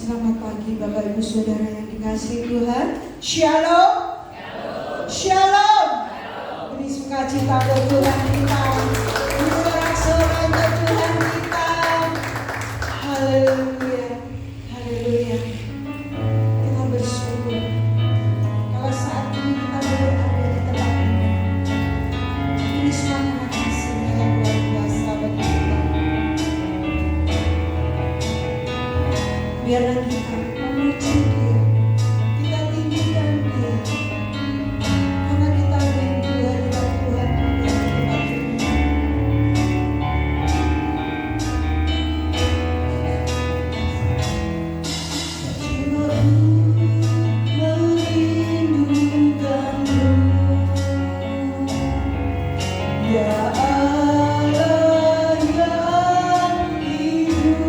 Selamat pagi Bapak Ibu Saudara yang dikasihi Tuhan. Shalom. Shalom. Beri sukacita buat Tuhan kita. Bersorak-sorai buat Tuhan kita. Haleluya. Haleluya. Kita bersyukur kalau saat ini kita boleh ada di tempat ini. Ini semua karena kasih-Nya yang luar biasa bagi kita. Biarlah kita memuji Dia, kita tinggikan Dia, karena kita rindu hadirat Tuhan di tempat ini. Jiwaku merindukanmu, ya Allah yang hidup.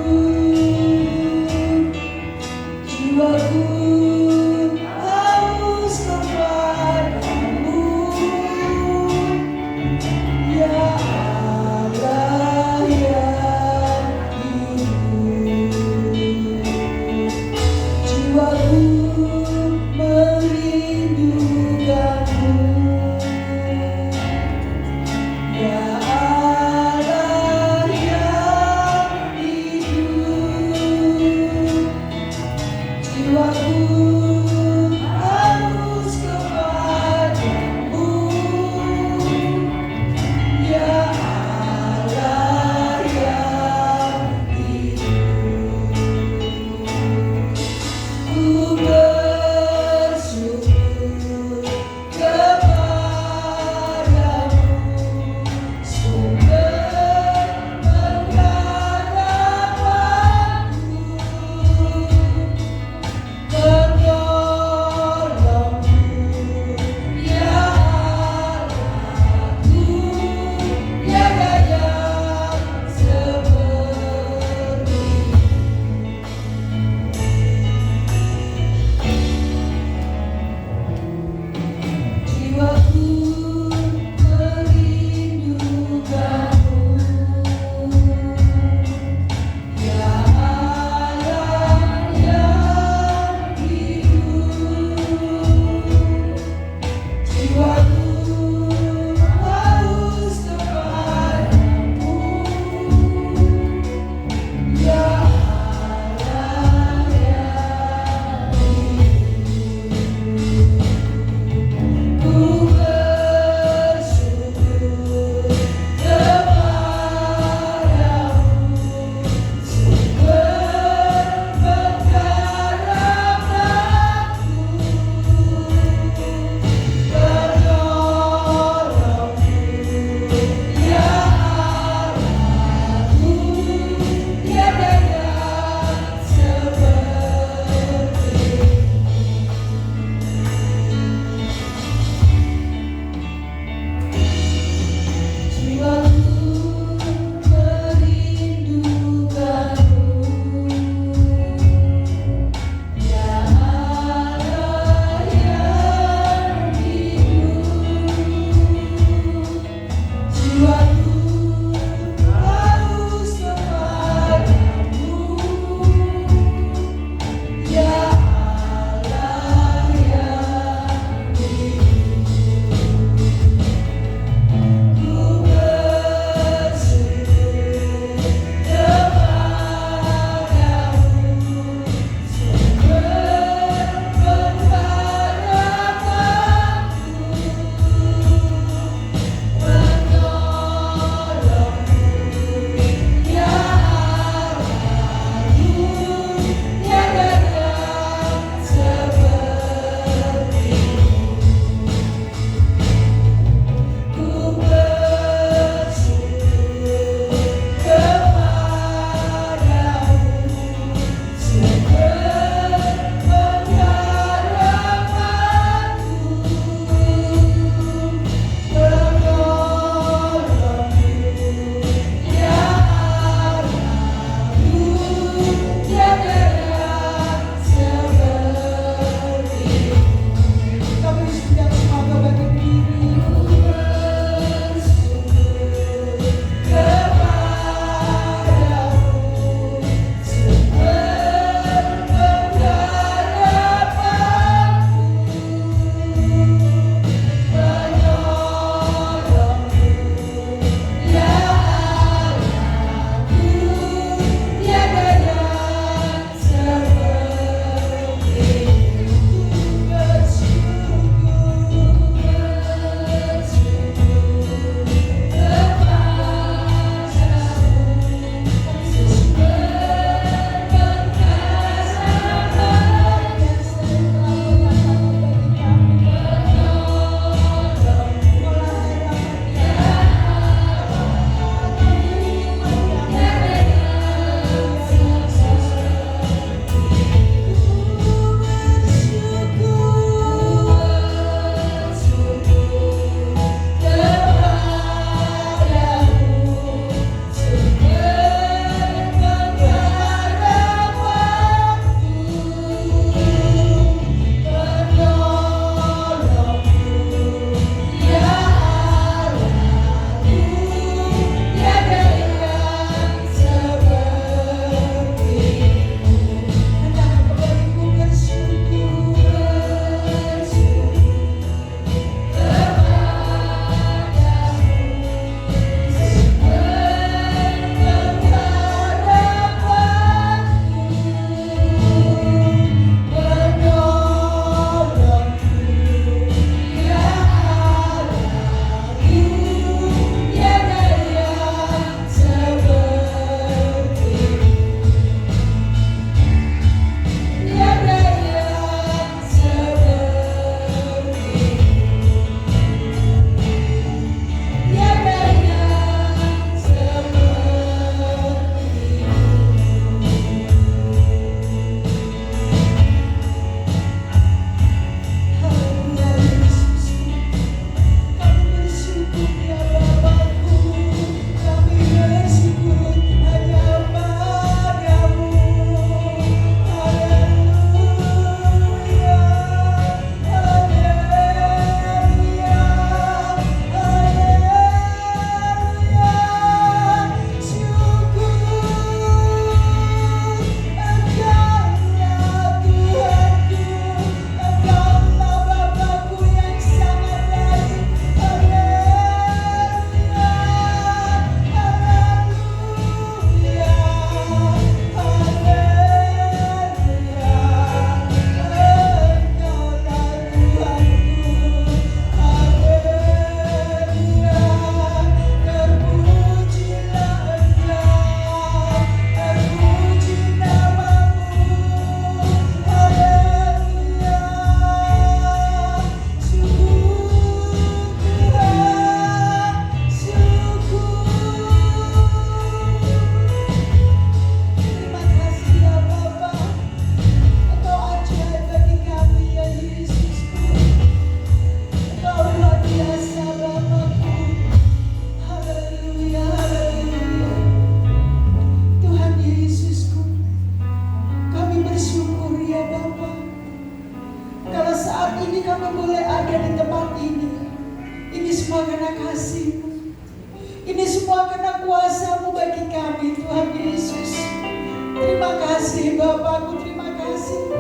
Bapakku, terima kasih.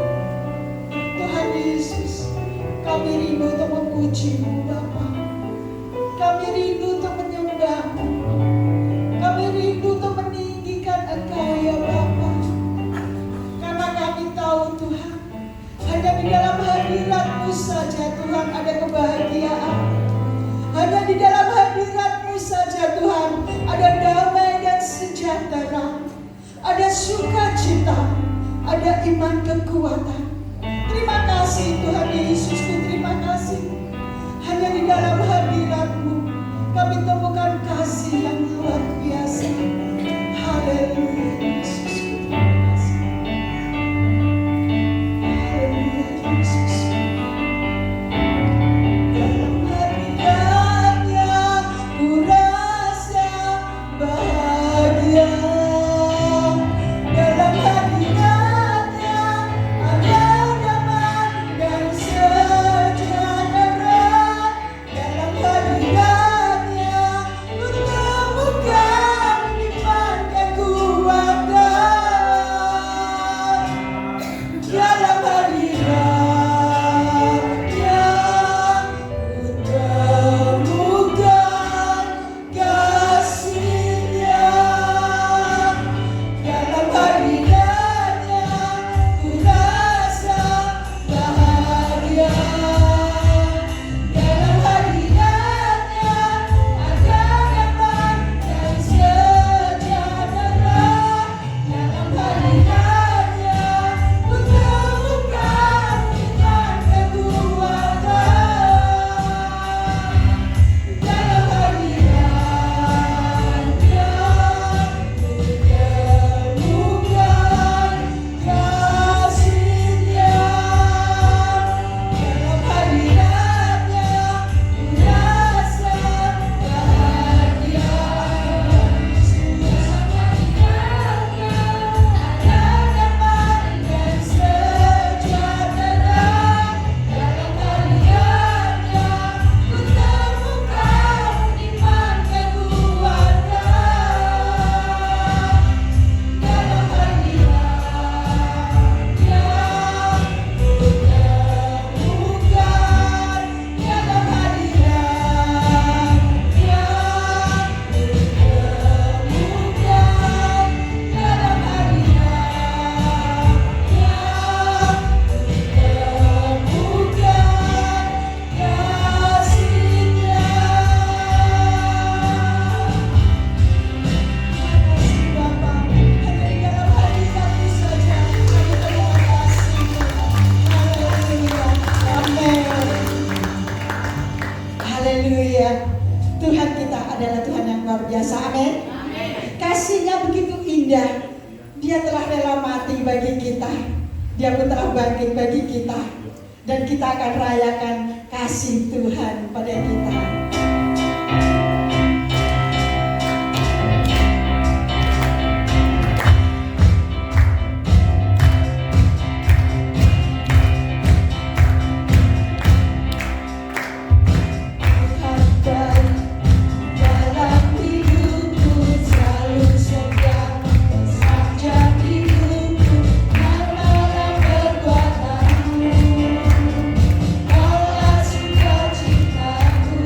Tuhan Yesus, kami rindu untuk memuji-Mu Bapa. Kami rindu untuk menyembah-Mu. Kami rindu untuk meninggikan Engkau ya Bapa. Karena kami tahu Tuhan, hanya di dalam hadirat-Mu saja Tuhan ada kebahagiaan. Hanya di dalam hadirat-Mu saja Tuhan ada damai dan sejahtera. Ada sukacita, ada iman kekuatan. Terima kasih Tuhan Yesusku, terima kasih. Hanya di dalam hadirat-Mu kami temukan kasih yang luar biasa. Haleluya Yesusku, terima kasih. Haleluya Yesus. Dalam hadirat-Nya ku rasa bahagia. Dalam hadirat-Nya ada damai dan sejahtera. Dalam hadirat-Nya ku temukan iman kekuatan. Dalam hadirat-Nya ku temukan kasih-Nya. Dalam hadirat-Nya ku rasa bahagia. Dalam hadirat-Nya ada damai dan sejahtera. Dalam hadirat-Nya ku temukan iman kekuatan. Dalam hadirat-Nya ku temukan kasih-Nya. Dalam hadirat-Nya ku rasa bahagia. Dalam hadirat-Nya ada damai dan sejahtera. Dalam hadirat-Nya ku temukan iman kekuatan. Dalam hadirat-Nya ku temukan. Dalam hadirat-Nya ku temukan. Dalam haleluya. Tuhan kita adalah Tuhan yang luar biasa. Amin. Kasih-Nya begitu indah. Dia telah rela mati bagi kita. Dia pun telah bangkit bagi kita. Dan kita akan rayakan kasih Tuhan pada kita. Tuhan baik dalam hidupku, selalu setia sepanjang hidupku. Karena perbuatan-Mu, Allah sukacitaku.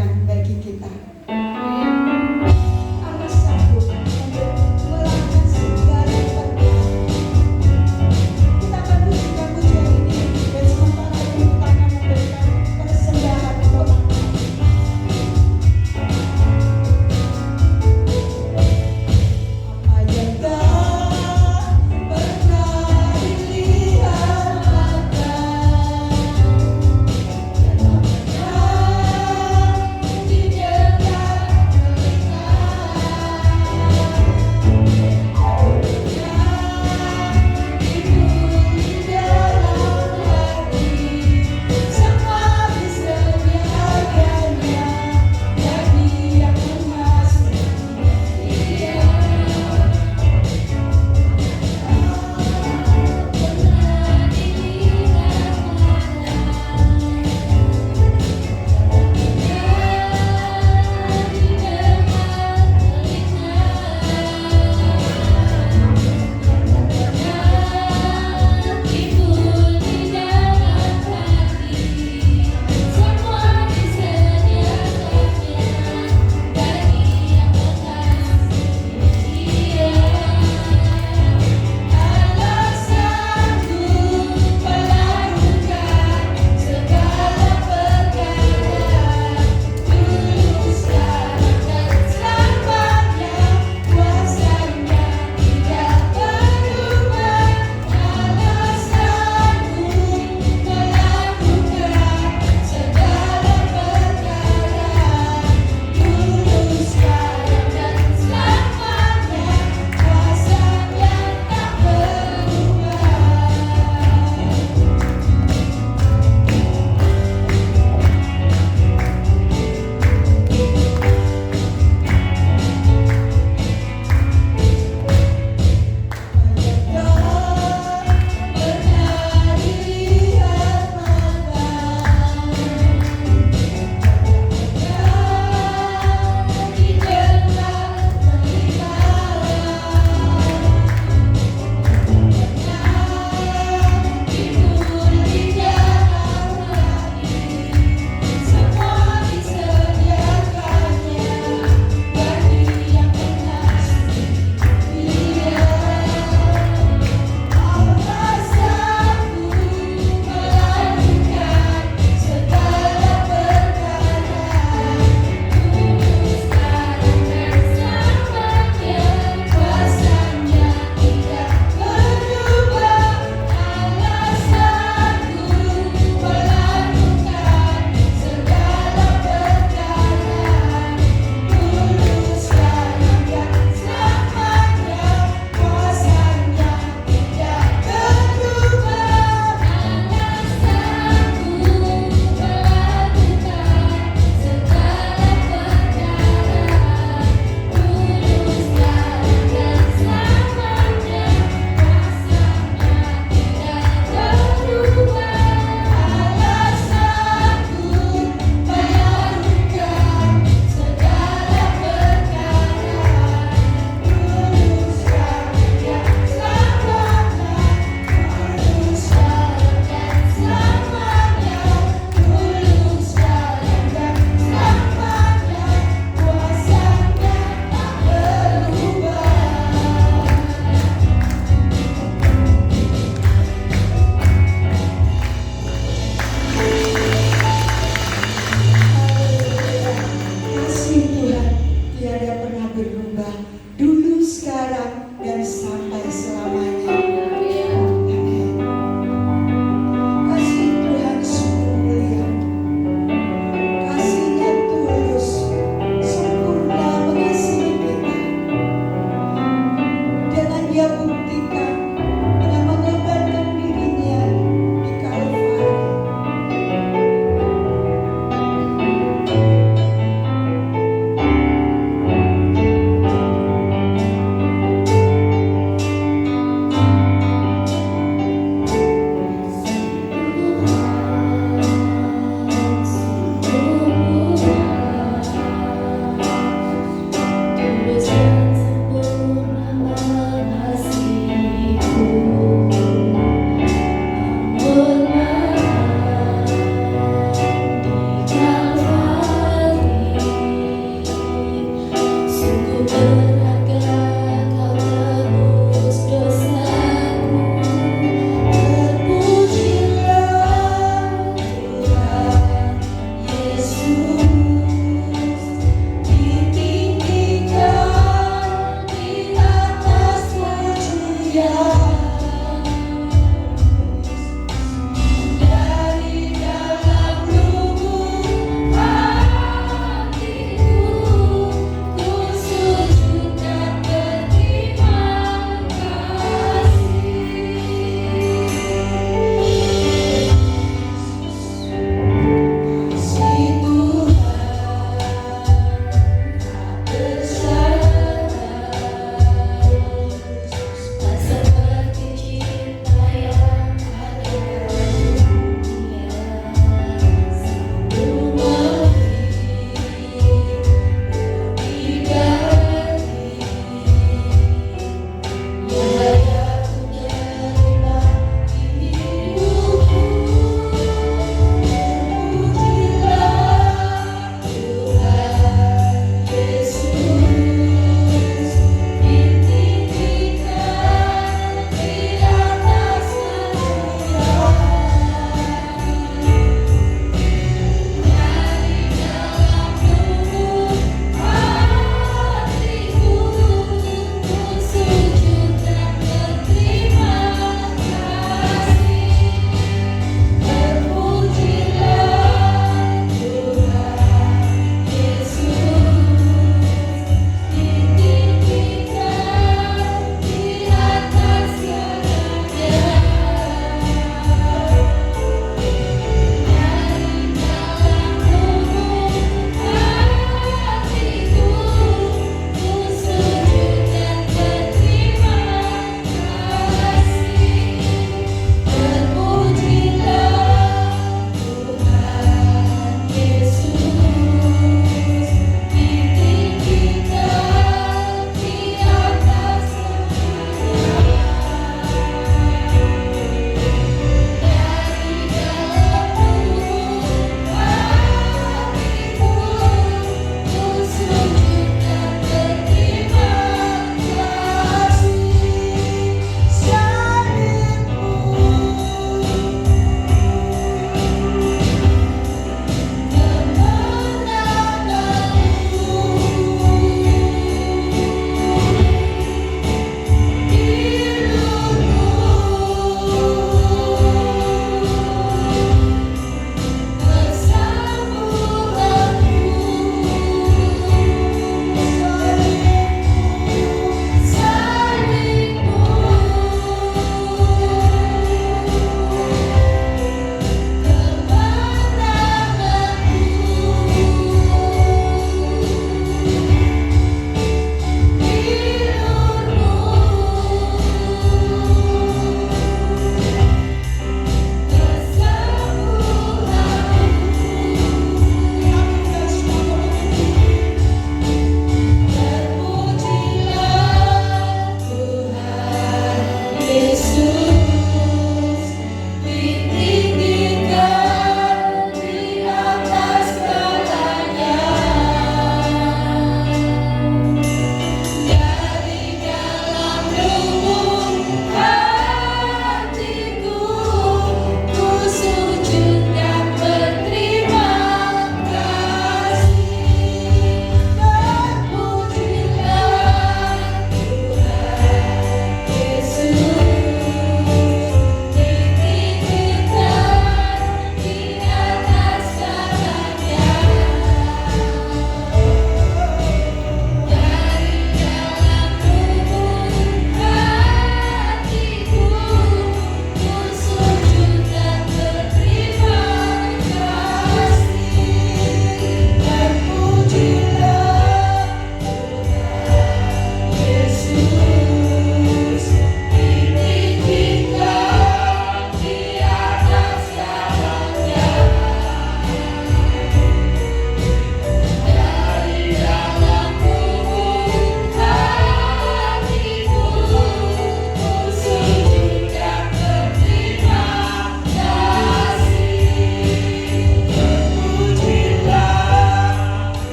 sediakan bagi kita. Allah sanggup untuk melakukan segala perkara. Kita akan pujikan pujian ini dan sementara ini kita akan memberikan persembahan untuk Allah. Apa yang tak pernah dilihat mata, dan tak pernah didengar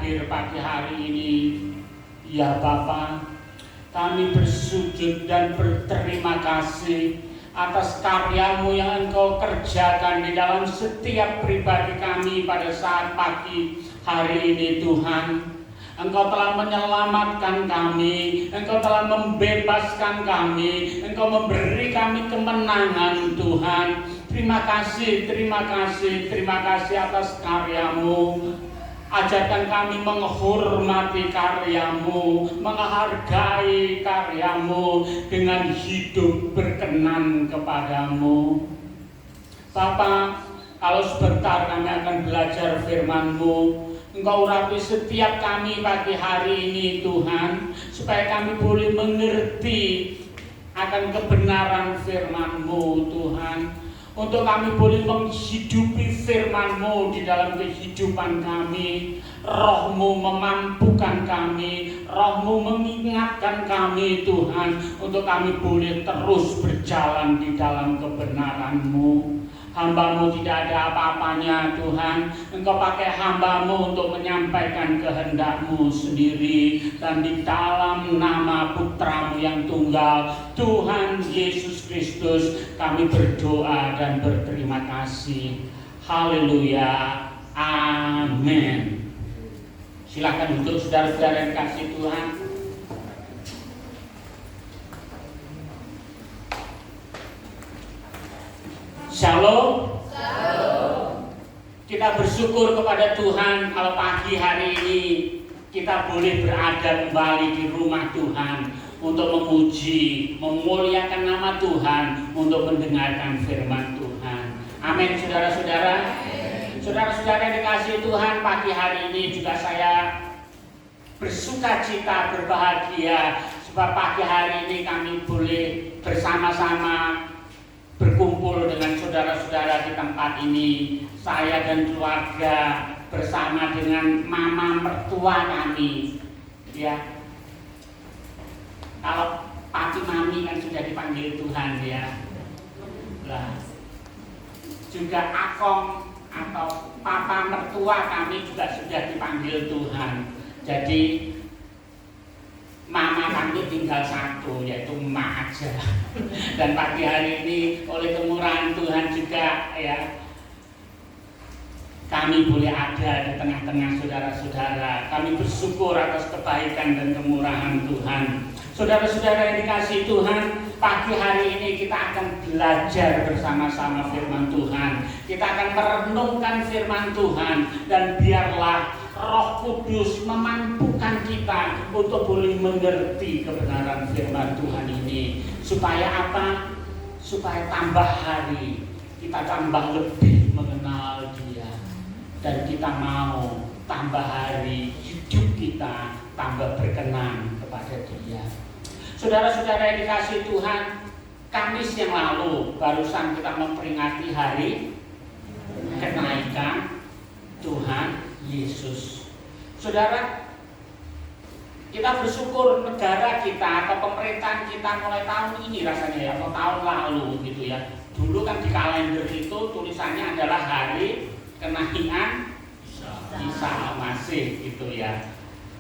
hadir pagi hari ini. Ya Bapa, kami bersujud dan berterima kasih atas karya-Mu yang Engkau kerjakan di dalam setiap pribadi kami pada saat pagi hari ini Tuhan. Engkau telah menyelamatkan kami, Engkau telah membebaskan kami, Engkau memberi kami kemenangan Tuhan. Terima kasih, terima kasih, terima kasih atas karya-Mu. Ajarkan kami menghormati karya-Mu, menghargai karya-Mu dengan hidup berkenan kepadamu. Bapa, kalau sebentar kami akan belajar firman-Mu, Engkau urapi setiap kami pagi hari ini Tuhan, supaya kami boleh mengerti akan kebenaran firman-Mu Tuhan. Untuk kami boleh menghidupi firman-Mu di dalam kehidupan kami. Roh-Mu memampukan kami, Roh-Mu mengingatkan kami Tuhan, untuk kami boleh terus berjalan di dalam kebenaran-Mu. Hamba-Mu tidak ada apa-apanya Tuhan. Engkau pakai hamba-Mu untuk menyampaikan kehendak-Mu sendiri. Dan di dalam nama Putra-Mu yang tunggal, Tuhan Yesus Kristus, kami berdoa dan berterima kasih. Haleluya. Amin. Silakan duduk saudara-saudara yang kasih Tuhan. Shalom. Shalom. Kita bersyukur kepada Tuhan kalau pagi hari ini kita boleh berada kembali di rumah Tuhan untuk memuji, memuliakan nama Tuhan, untuk mendengarkan firman Tuhan. Amin, saudara-saudara. Saudara-saudara dikasihi Tuhan, pagi hari ini juga saya bersuka cita, berbahagia, sebab pagi hari ini kami boleh bersama-sama berkumpul dengan saudara-saudara di tempat ini. Saya dan keluarga bersama dengan mama mertua kami, ya. Kalau papi mami kan sudah dipanggil Tuhan, ya. Lah, juga akong atau papa mertua kami juga sudah dipanggil Tuhan. Jadi mama kami tinggal satu, yaitu emak aja. Dan pagi hari ini oleh kemurahan Tuhan juga, ya, kami boleh ada di tengah-tengah saudara-saudara. Kami bersyukur atas kebaikan dan kemurahan Tuhan. Saudara-saudara yang dikasihi Tuhan, pagi hari ini kita akan belajar bersama-sama firman Tuhan. Kita akan merenungkan firman Tuhan, dan biarlah Roh Kudus memampukan kita untuk boleh mengerti kebenaran firman Tuhan ini. Supaya apa? Supaya tambah hari kita tambah lebih mengenal Dia, dan kita mau tambah hari hidup kita tambah berkenan kepada Dia. Saudara-saudara yang dikasihi Tuhan, Kamis yang lalu barusan kita memperingati hari kenaikan Tuhan Yesus. Saudara, kita bersyukur negara kita atau pemerintahan kita mulai tahun ini rasanya, ya, atau tahun lalu gitu ya. Dulu kan di kalender itu tulisannya adalah hari kenaikan Isa Al-Masih gitu ya.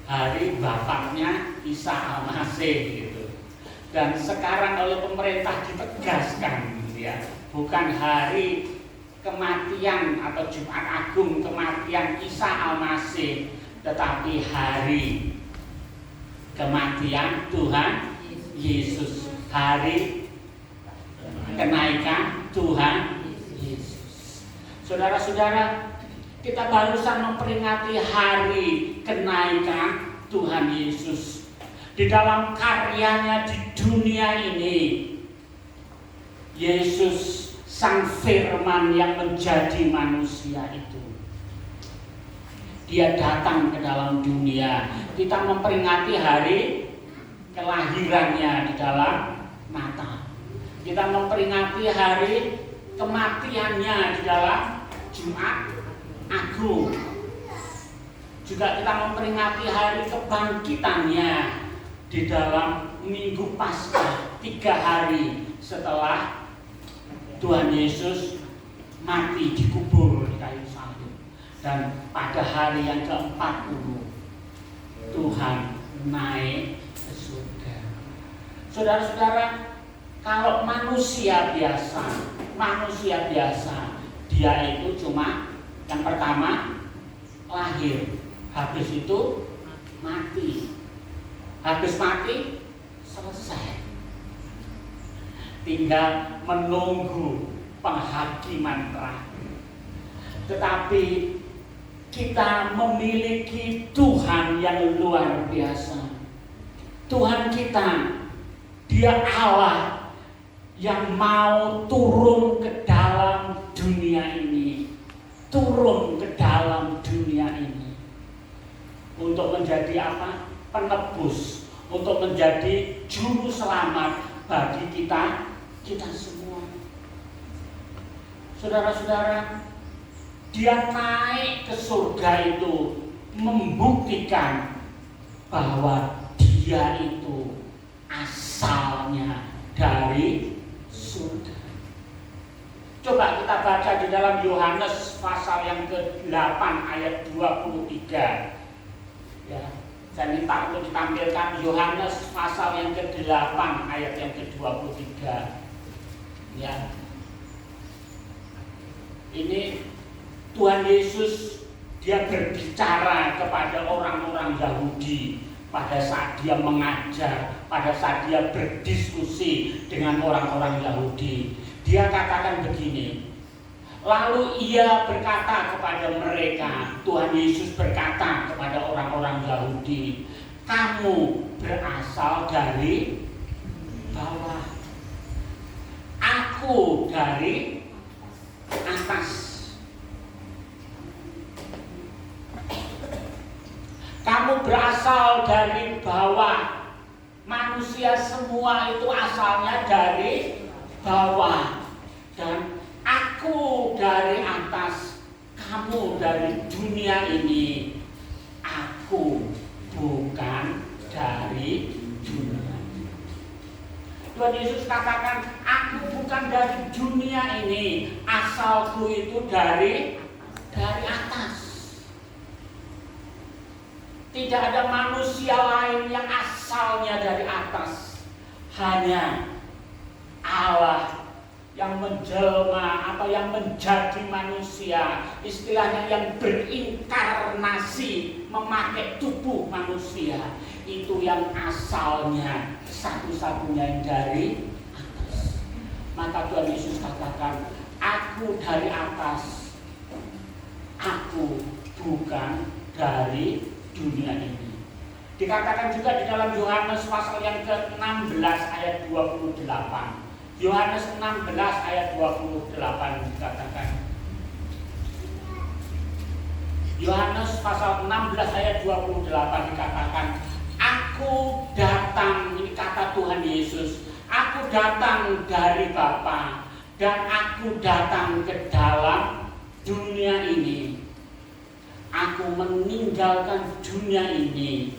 Hari bapaknya Isa Al-Masih gitu. Dan sekarang oleh pemerintah ditegaskan, ya, bukan hari kematian atau Jumat Agung kematian Isa Al-Masih, tetapi hari kematian Tuhan Yesus, hari kenaikan Tuhan Yesus. Saudara-saudara, kita barusan memperingati hari kenaikan Tuhan Yesus. Di dalam karyanya di dunia ini, Yesus Sang Firman yang menjadi manusia itu, Dia datang ke dalam dunia. Kita memperingati hari kelahirannya di dalam Natal. Kita memperingati hari kematiannya di dalam Jumat Agung. Juga kita memperingati hari kebangkitannya di dalam Minggu Paskah, 3 hari setelah Tuhan Yesus mati dikubur di kayu salib. Dan pada hari yang ke-40 Tuhan naik ke surga. Saudara-saudara, kalau manusia biasa, dia itu cuma yang pertama lahir, habis itu mati. Habis mati selesai. Tinggal menunggu penghakiman terakhir. Tetapi kita memiliki Tuhan yang luar biasa. Tuhan kita, Dia Allah yang mau turun ke dalam dunia ini. Turun ke dalam dunia ini. Untuk menjadi apa? Penebus. Untuk menjadi juru selamat bagi kita semua. Saudara-saudara, Dia naik ke surga itu membuktikan bahwa Dia itu asalnya dari surga. Coba kita baca di dalam Yohanes pasal yang ke-8 ayat 23. Ya, saya minta untuk ditampilkan Yohanes pasal yang ke-8 ayat yang ke-23. Ya. Ini Tuhan Yesus, Dia berbicara kepada orang-orang Yahudi pada saat Dia mengajar, pada saat Dia berdiskusi dengan orang-orang Yahudi. Dia katakan begini, lalu Ia berkata kepada mereka, Tuhan Yesus berkata kepada orang-orang Yahudi, kamu berasal dari bawah, aku dari atas. Kamu berasal dari bawah. Manusia semua itu asalnya dari bawah. Dan aku dari atas. Kamu dari dunia ini. Aku bukan dari dunia. Tuhan Yesus katakan, aku bukan dari dunia ini. Asalku itu dari atas. Tidak ada manusia lain yang asalnya dari atas. Hanya Allah yang menjelma atau yang menjadi manusia. Istilahnya yang berinkarnasi, memakai tubuh manusia. Itu yang asalnya satu-satunya yang dari atas. Maka Tuhan Yesus katakan, aku dari atas. Aku bukan dari dunia ini. Dikatakan juga di dalam Yohanes pasal yang ke-16 ayat 28. Yohanes 16 ayat 28 dikatakan. Yohanes pasal 16 ayat 28 dikatakan, aku datang, ini kata Tuhan Yesus, aku datang dari Bapa dan aku datang ke dalam dunia ini. Aku meninggalkan dunia ini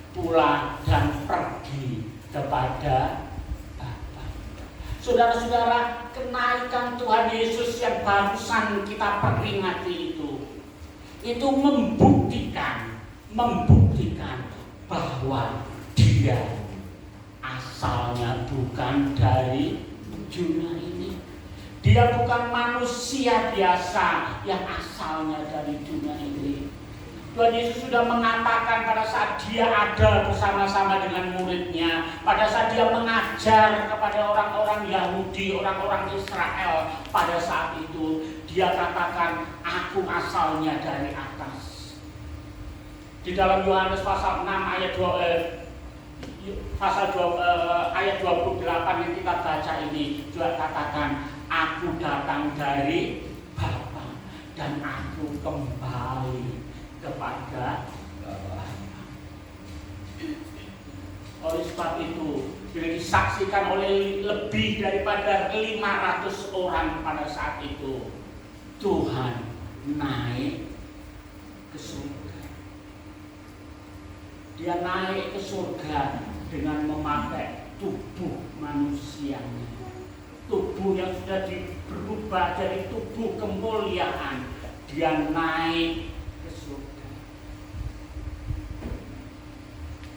pula dan pergi kepada Bapa. Saudara-saudara, kenaikan Tuhan Yesus yang barusan kita peringati itu membuktikan bahwa Dia asalnya bukan dari dunia ini. Dia bukan manusia biasa yang asalnya dari dunia ini. Tuhan Yesus sudah mengatakan pada saat Dia ada bersama-sama dengan muridnya, pada saat Dia mengajar kepada orang-orang Yahudi, orang-orang Israel, pada saat itu Dia katakan, aku asalnya dari atas. Di dalam Yohanes pasal 6 ayat 28 yang kita baca ini juga katakan, aku datang dari Bapa dan aku kembali kepada Bapa. Oleh sebab itu, bila disaksikan oleh lebih daripada 500 orang pada saat itu, Tuhan naik ke surga. Dia naik ke surga dengan memakai tubuh manusianya. Tubuh yang sudah berubah jadi tubuh kemuliaan. Dia naik ke surga.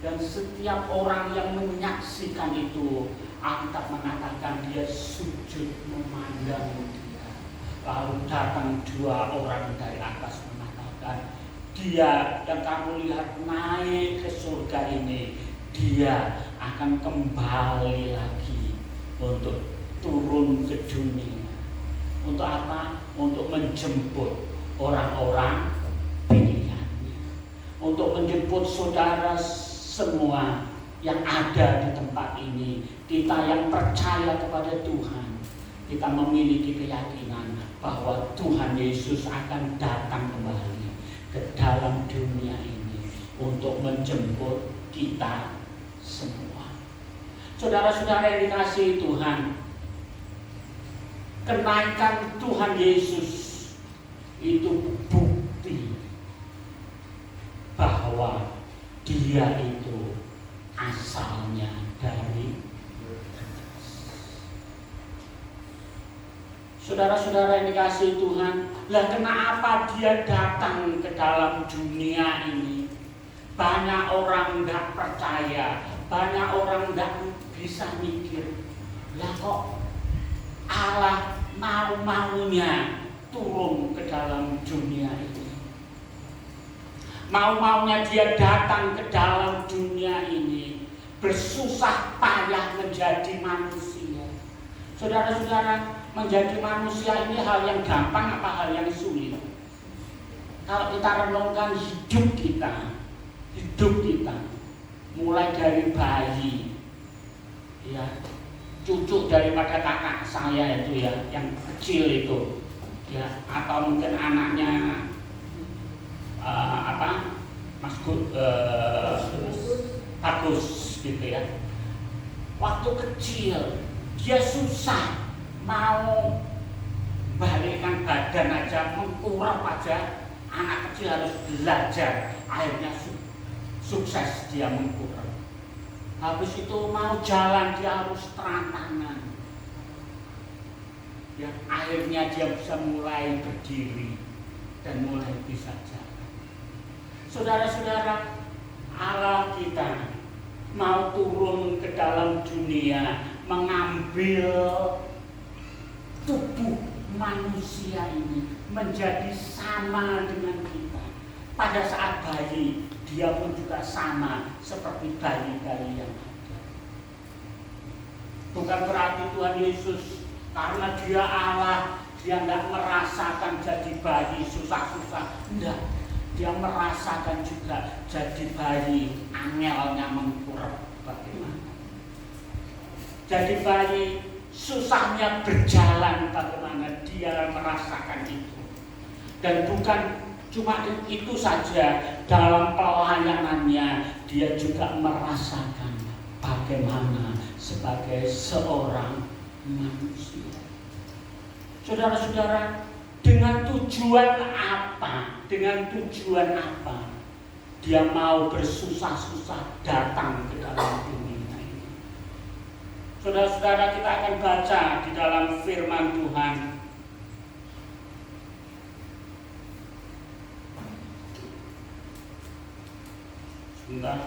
Dan setiap orang yang menyaksikan itu, Alkitab mengatakan dia sujud memandang dia. Lalu datang dua orang dari atas mengatakan, dia yang kamu lihat naik ke surga ini, dia akan kembali lagi untuk turun ke dunia. Untuk apa? Untuk menjemput orang-orang pilihannya. Untuk menjemput saudara semua yang ada di tempat ini. Kita yang percaya kepada Tuhan, kita memiliki keyakinan bahwa Tuhan Yesus akan datang kembali ke dalam dunia ini untuk menjemput kita semua. Saudara-saudara yang dikasihi Tuhan, kenaikan Tuhan Yesus itu bukti bahwa dia itu asalnya dari saudara-saudara yang dikasihi Tuhan. Lah kenapa dia datang ke dalam dunia ini? Banyak orang enggak percaya, banyak orang enggak bisa mikir. Lah kok Allah mau-maunya turun ke dalam dunia ini? Mau-maunya dia datang ke dalam dunia ini, bersusah payah menjadi manusia. Saudara-saudara, menjadi manusia ini hal yang gampang apa hal yang sulit? Kalau kita renungkan hidup kita, mulai dari bayi, ya, cucu daripada kakak saya itu ya, yang kecil itu, ya, atau mungkin anaknya Mas Bagus gitu ya. Waktu kecil dia susah mau balikkan badan aja, mengkurap aja. Anak kecil harus belajar, akhirnya sukses dia mengkurap. Habis itu mau jalan dia harus terantangan. Ya, akhirnya dia bisa mulai berdiri dan mulai bisa jalan. Saudara-saudara, Allah kita mau turun ke dalam dunia, mengambil tubuh manusia ini menjadi sama dengan kita. Pada saat bayi, dia pun juga sama seperti bayi-bayi yang ada. Bukan berarti Tuhan Yesus karena dia Allah, dia tidak merasakan jadi bayi susah-susah. Tidak. Dia merasakan juga jadi bayi, angelnya mengkurap bagaimana. Jadi bayi, susahnya berjalan bagaimana, dia merasakan itu. Dan bukan cuma itu saja, dalam pelayanannya dia juga merasakan bagaimana sebagai seorang manusia. Saudara-saudara, dengan tujuan apa? Dengan tujuan apa dia mau bersusah-susah datang ke dalam dunia ini? Saudara-saudara, kita akan baca di dalam firman Tuhan. Sebentar.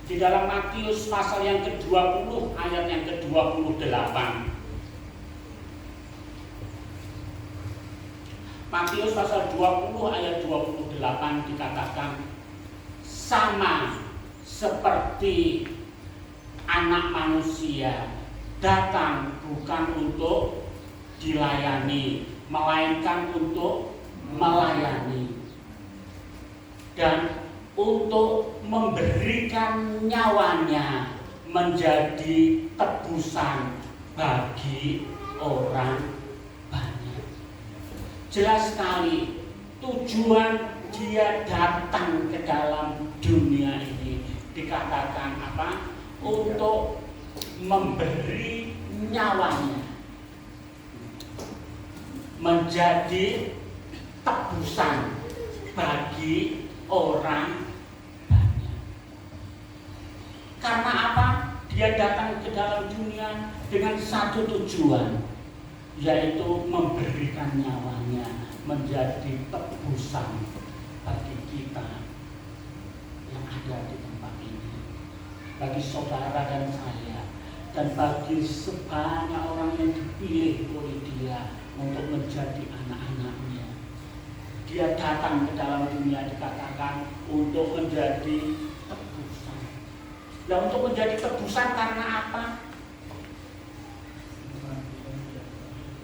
Di dalam Matius pasal yang ke-20 ayat yang ke-28. Matius pasal 20 ayat 28 dikatakan, sama seperti anak manusia datang bukan untuk dilayani, melainkan untuk melayani dan untuk memberikan nyawanya menjadi tebusan bagi orang banyak. Jelas sekali tujuan dia datang ke dalam dunia ini dikatakan apa? Untuk memberi nyawanya menjadi tebusan bagi orang banyak. Karena apa? Dia datang ke dalam dunia dengan satu tujuan, yaitu memberikan nyawanya menjadi tebusan bagi kita yang ada di tempat ini, bagi saudara dan saya, dan bagi sebanyak orang yang dipilih oleh Dia untuk menjadi anak-anaknya. Dia datang ke dalam dunia dikatakan untuk menjadi tebusan. Dan untuk menjadi tebusan karena apa?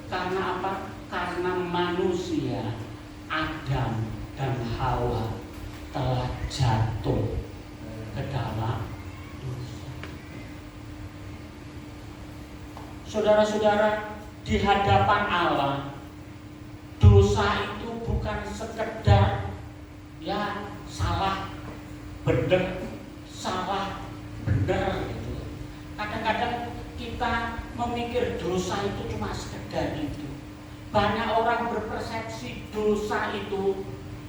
Karena apa? Karena manusia Adam dan Hawa telah jatuh ke dalam dosa. Saudara-saudara, di hadapan Allah, dosa itu bukan sekedar ya salah bener gitu. Kadang-kadang kita memikir dosa itu cuma sekedar itu. Banyak orang berpersepsi dosa itu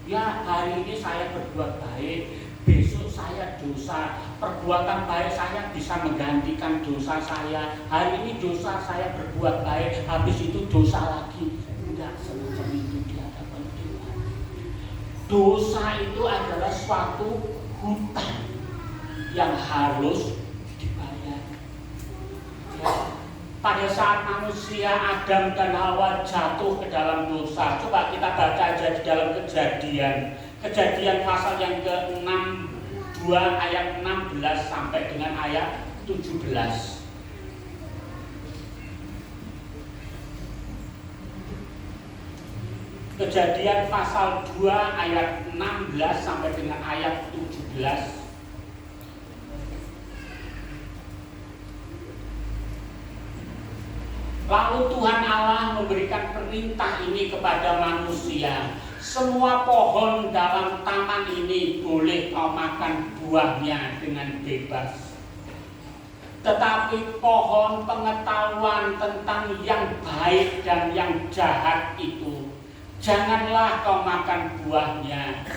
ya hari ini saya berbuat baik, besok saya dosa, perbuatan baik saya bisa menggantikan dosa saya. Hari ini dosa saya berbuat baik, habis itu dosa lagi. Tidak semacam itu di hadapan Tuhan. Dosa itu adalah suatu hutang yang harus dibayar. Ya. Pada saat manusia Adam dan Hawa jatuh ke dalam dosa, coba kita baca aja di dalam Kejadian pasal yang ke-62 ayat 16 sampai dengan ayat 17. Kejadian pasal 2 ayat 16 sampai dengan ayat 17. Lalu Tuhan Allah memberikan perintah ini kepada manusia. Semua pohon dalam taman ini boleh kau makan buahnya dengan bebas. Tetapi pohon pengetahuan tentang yang baik dan yang jahat itu, janganlah kau makan buahnya.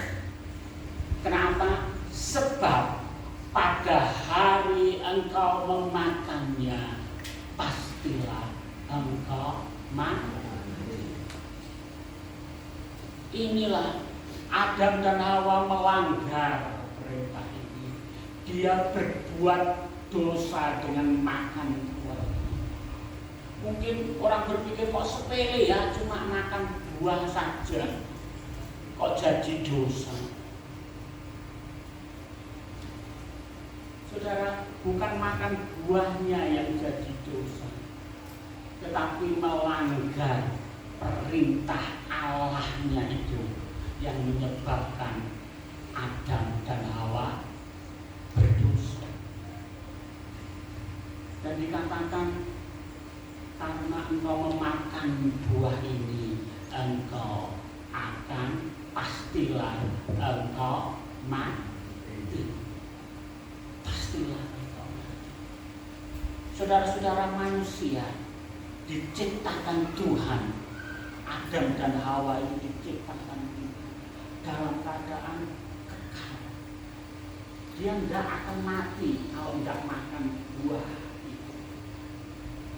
Kenapa? Sebab pada hari engkau memakannya, pastilah engkau mati. Inilah Adam dan Hawa melanggar perintah ini. Dia berbuat dosa dengan makan buah. Mungkin orang berpikir kok sepele ya, cuma makan buah saja, kok jadi dosa. Saudara, bukan makan buahnya yang jadi dosa, tetapi melanggar perintah Allahnya itu yang menyebabkan Adam dan Hawa berdosa. Dan dikatakan karena engkau memakan buah ini, engkau akan pastilah engkau mati. Pastilah engkau mati. Saudara-saudara, manusia diciptakan Tuhan. Adam dan Hawa itu diciptakan Tuhan dalam keadaan kekal. Dia tidak akan mati kalau tidak makan buah itu.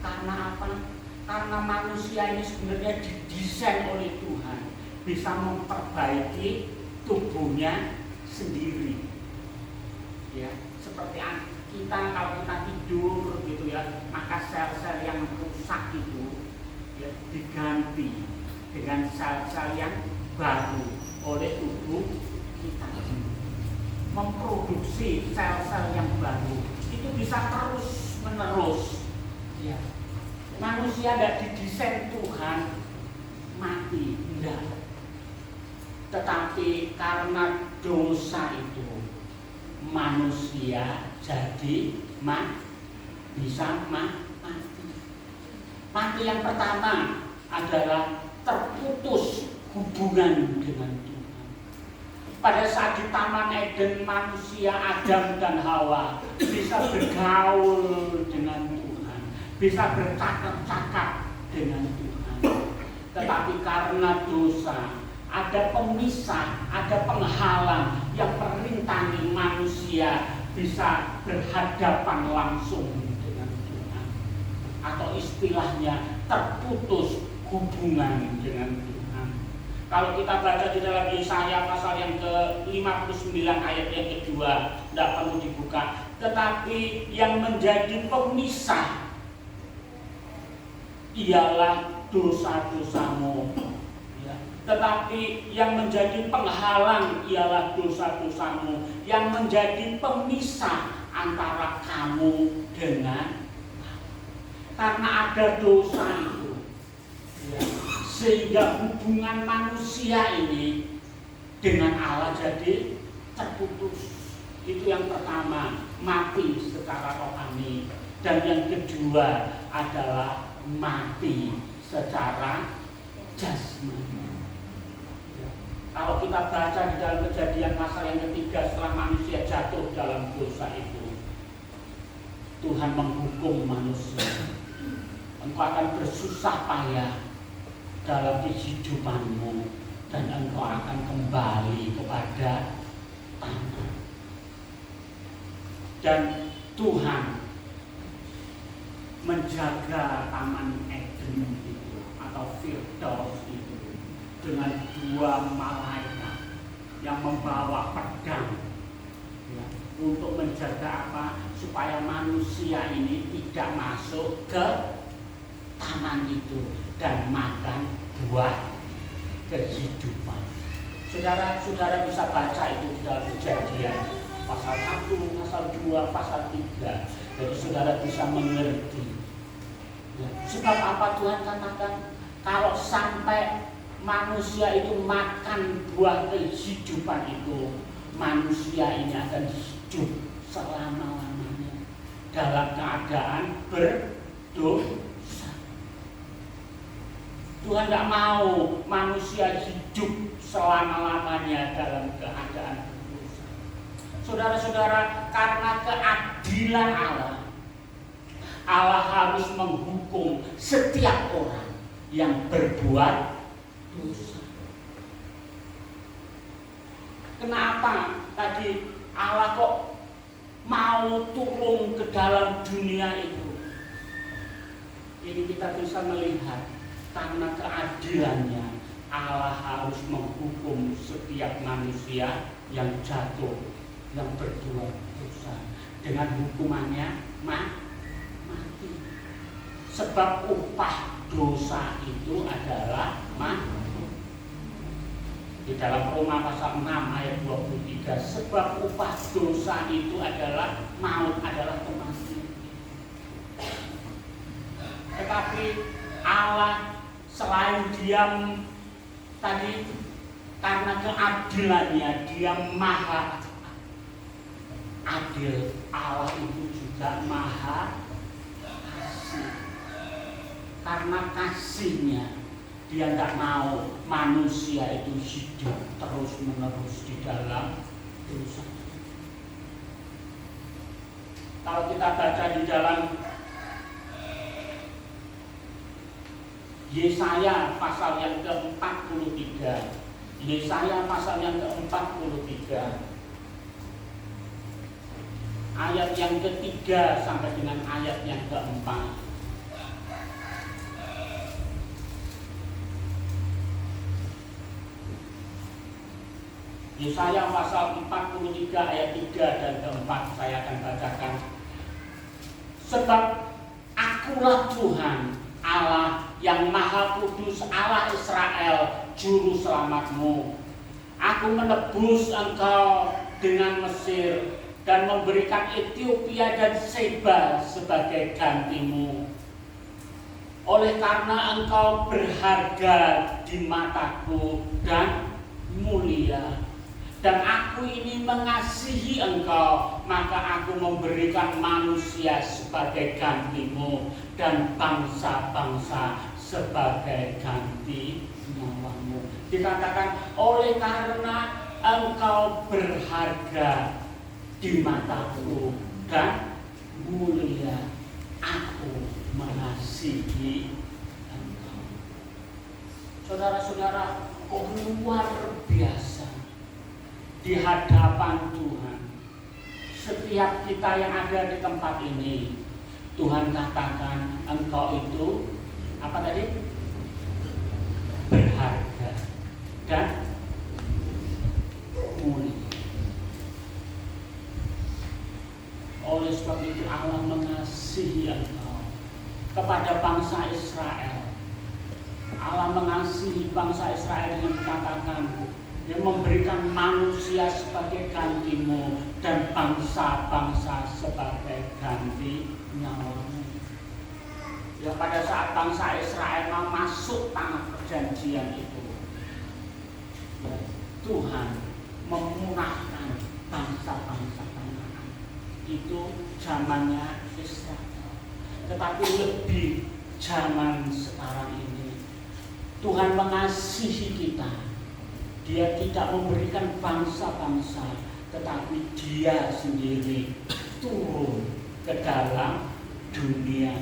Karena apa? Karena manusia ini sebenarnya didesain oleh Tuhan bisa memperbaiki tubuhnya sendiri. Ya, seperti kita kalau kita tidur gitu ya, maka sel-sel yang rusak itu ya, diganti dengan sel-sel yang baru oleh tubuh kita. Memproduksi sel-sel yang baru itu bisa terus menerus. Ya. Manusia tidak didesain Tuhan mati, tidak. Tetapi karena dosa itu manusia jadi bisa mati. Mati yang pertama adalah terputus hubungan dengan Tuhan. Pada saat di Taman Eden, manusia Adam dan Hawa bisa bergaul dengan Tuhan, bisa bercakap-cakap dengan Tuhan. Tetapi karena dosa, ada pemisah, ada penghalang yang merintangi manusia bisa berhadapan langsung dengan Tuhan. Atau istilahnya terputus hubungan dengan Tuhan. Kalau kita baca di dalam Yesaya pasal yang ke-59 ayat yang kedua, tidak perlu dibuka. Tetapi yang menjadi pemisah ialah dosa-dosamu. Ya. Tetapi yang menjadi penghalang ialah dosa-dosamu. Yang menjadi pemisah antara kamu dengan, karena ada dosa itu. Ya. Sehingga hubungan manusia ini dengan Allah jadi terputus. Itu yang pertama, mati secara rohani. Dan yang kedua adalah mati secara jasmani. Kalau kita baca di dalam Kejadian pasal yang ketiga, setelah manusia jatuh dalam dosa itu, Tuhan menghukum manusia. Engkau akan bersusah payah dalam kehidupanmu dan engkau akan kembali kepada tanah. Dan Tuhan menjaga Taman Eden itu atau Firdaus itu dengan 2 malaikat yang membawa pedang, ya, untuk menjaga apa? Supaya manusia ini tidak masuk ke taman itu dan makan buah kehidupan. Saudara-saudara bisa baca itu di dalam Kejadian pasal 1, pasal 2, pasal 3. Jadi saudara bisa mengerti. Ya. Sebab apa Tuhan katakan? Kalau sampai manusia itu makan buah kehidupan itu, manusia ini akan hidup selama-lamanya dalam keadaan berdosa. Tuhan tidak mau manusia hidup selama-lamanya dalam keadaan berdosa. Saudara-saudara, karena keadilan Allah harus menghukum setiap orang yang berbuat dosa. Kenapa tadi Allah kok mau turun ke dalam dunia itu? Ini kita bisa melihat karena keadilannya Allah harus menghukum setiap manusia yang jatuh, yang berbuat dosa. Dengan hukumannya mati. Sebab upah dosa itu adalah mati. Di dalam Roma pasal 6 ayat 23, sebab upah dosa itu adalah maut, adalah kematian. Tetapi Allah selain diam tadi, karena keadilannya dia maha adil, Allah itu juga maha kasih. Karena kasihnya dia tidak mau manusia itu hidup terus menerus di dalam dosa. Kalau kita baca di dalam Yesaya pasal yang ke-43, Yesaya pasal yang ke-43, ayat yang ketiga sampai dengan ayat yang keempat. Yesaya pasal 43 ayat 3 dan keempat saya akan bacakan. Sebab akulah Tuhan Allah yang maha kudus, Allah Israel, juru selamatmu. Aku menebus engkau dengan Mesir dan memberikan Ethiopia dan Seba sebagai gantimu. Oleh karena engkau berharga di mataku dan mulia, dan aku ini mengasihi engkau, maka aku memberikan manusia sebagai gantimu dan bangsa-bangsa sebagai ganti nyawamu. Dikatakan oleh karena engkau berharga di mataku dan mulia, aku mengasihi engkau. Saudara-saudara, luar biasa di hadapan Tuhan. Setiap kita yang ada di tempat ini, Tuhan katakan engkau itu apa tadi? Berharga dan mulia. Oleh sebab itu Allah mengasihi engkau. Kepada bangsa Israel, Allah mengasihi bangsa Israel dengan katakan, Dia memberikan manusia sebagai gantimu dan bangsa-bangsa sebagai ganti nyawamu. Ya, pada saat bangsa Israel mau masuk tanah perjanjian itu, ya, Tuhan memurahkan bangsa-bangsa Kanaan. Itu zamannya Israel. Tetapi lebih zaman sekarang ini, Tuhan mengasihi kita. Dia tidak memberikan bangsa-bangsa, tetapi Dia sendiri turun ke dalam dunia.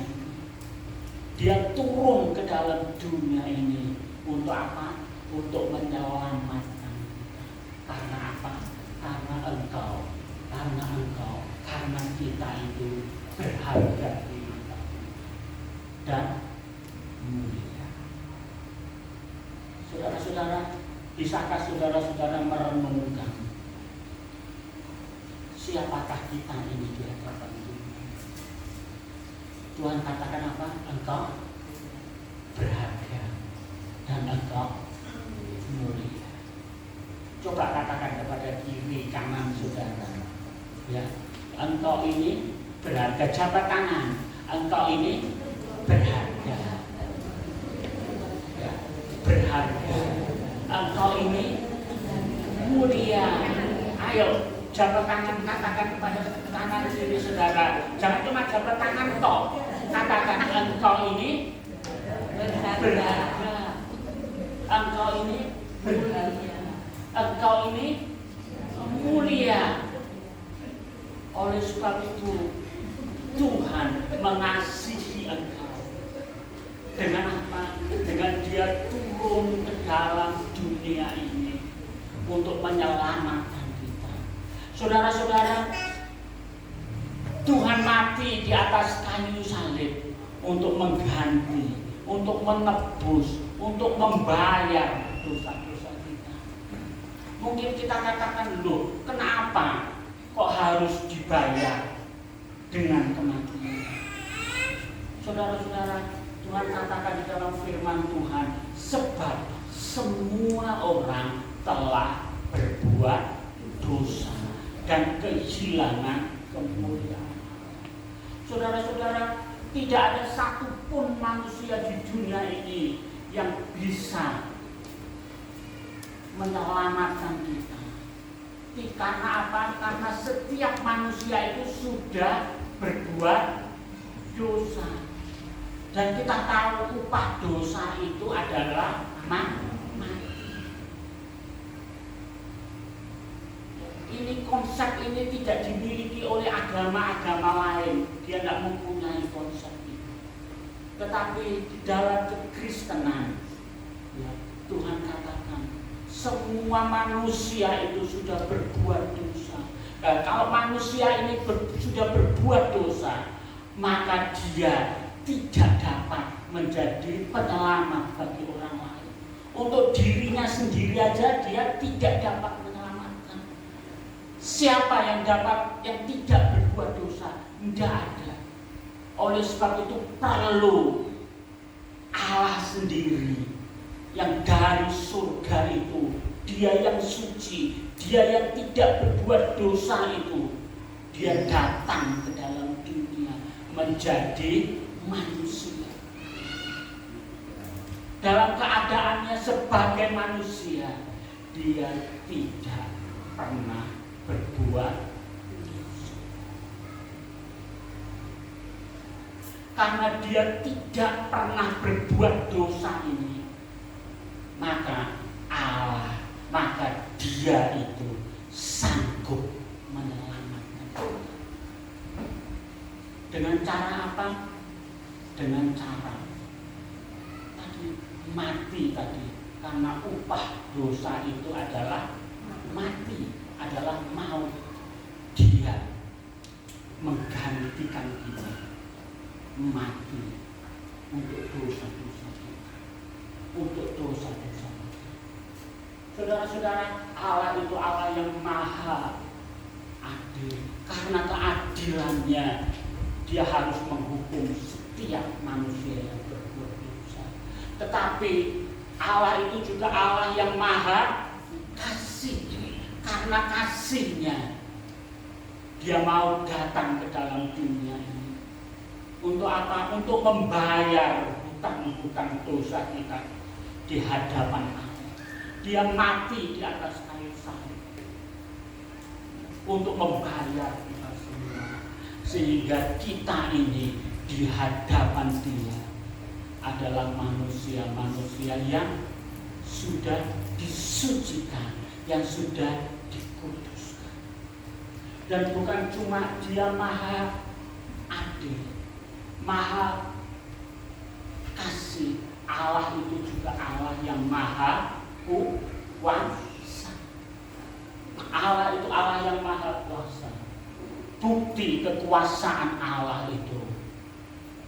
Dia turun ke dalam dunia ini untuk apa? Untuk menyelamatkan kita. Karena apa? Karena engkau, karena kita itu berharga di mata dan mulia. Saudara-saudara, bisakah saudara-saudara merenungkan siapakah kita ini di hadapan Tuhan? Tuhan katakan apa? Engkau berharga dan engkau mulia. Coba katakan kepada kiri kanan saudara, ya, engkau ini berharga. Jabat tangan, engkau ini berharga, ya, berharga. Engkau ini mulia. Ayo, jabat tangan, katakan kepada kanan kiri saudara. Jangan cuma jabat tangan toh. Katakan engkau ini berharga. Engkau ini berharga. Engkau ini mulia. Oleh sebab itu Tuhan mengasihi engkau. Dengan apa? Dengan Dia turun ke dalam dunia ini untuk menyelamatkan kita. Saudara-saudara, Tuhan mati di atas kayu salib untuk mengganti, untuk menebus, untuk membayar dosa-dosa kita. Mungkin kita katakan, loh, kenapa kok harus dibayar dengan kematian? Saudara-saudara, Tuhan katakan di dalam firman Tuhan, sebab semua orang telah berbuat dosa dan kehilangan kemuliaan. Saudara-saudara, tidak ada satupun manusia di dunia ini yang bisa menyelamatkan kita. Karena apa? Karena setiap manusia itu sudah berbuat dosa. Dan kita tahu upah dosa itu adalah mati. Ini konsep ini tidak dimiliki oleh agama-agama lain. Dia tidak mempunyai konsep itu. Tetapi di dalam kekristenan, ya, Tuhan katakan semua manusia itu sudah berbuat dosa. Nah, kalau manusia ini sudah berbuat dosa, maka dia tidak dapat menjadi penyelamat bagi orang lain. Untuk dirinya sendiri aja dia tidak dapat menyelamatkan. Siapa yang tidak berbuat dosa? Tidak ada. Oleh sebab itu perlu Allah sendiri yang dari surga itu, Dia yang suci, Dia yang tidak berbuat dosa itu, Dia datang ke dalam dunia menjadi manusia. Dalam keadaannya sebagai manusia, Dia tidak pernah berbuat dosa. Karena Dia tidak pernah berbuat dosa ini, maka Dia itu sanggup menyelamatkan kita. Dengan cara apa? Dengan cara tadi mati tadi, karena upah dosa itu adalah mati, adalah maut. Dia menggantikan kita mati untuk dosa-dosa kita, untuk dosa-dosa kita. Saudara-saudara, Allah itu Allah yang maha adil. Karena keadilannya, Dia harus menghukum setiap manusia yang berbuat dosa. Tetapi Allah itu juga Allah yang maha kasih. Karena kasihnya, Dia mau datang ke dalam dunia ini. Untuk apa? Untuk membayar hutang-hutang dosa kita di hadapan Allah. Dia mati di atas kayu salib untuk membayar kita semua, sehingga kita ini di hadapan Dia adalah manusia-manusia yang sudah disucikan, yang sudah dikuduskan. Dan bukan cuma Dia maha adil, maha kasih, Allah itu juga Allah yang maha kuasa. Allah itu Allah yang maha kuasa. Bukti kekuasaan Allah itu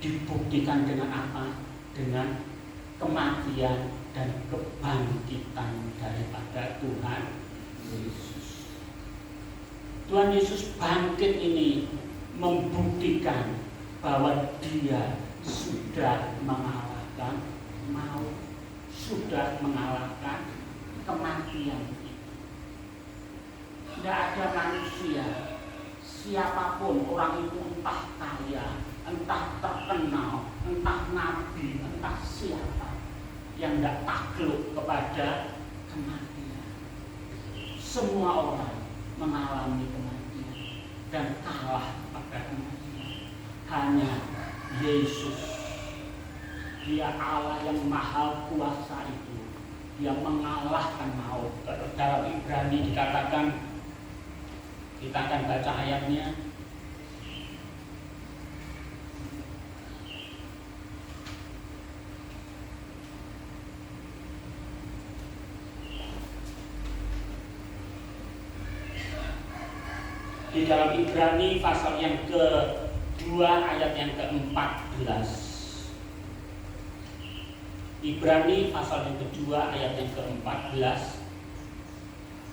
dibuktikan dengan apa? Dengan kematian dan kebangkitan daripada Tuhan Yesus. Tuhan Yesus bangkit ini membuktikan bahwa Dia sudah mengalahkan maut, sudah mengalahkan kematian itu. Tidak ada manusia, siapapun orang itu, entah kaya, entah terkenal, entah nabi, entah siapa, yang tidak takluk kepada kematian. Semua orang mengalami kematian dan kalah pada kematian. Hanya Yesus, Dia Allah yang maha kuasa itu, Dia mengalahkan maut. Dalam Ibrani dikatakan, kita akan baca ayatnya. Di dalam Ibrani pasal yang kedua ayat yang ke-14. Ibrani pasal yang kedua ayat yang ke-14.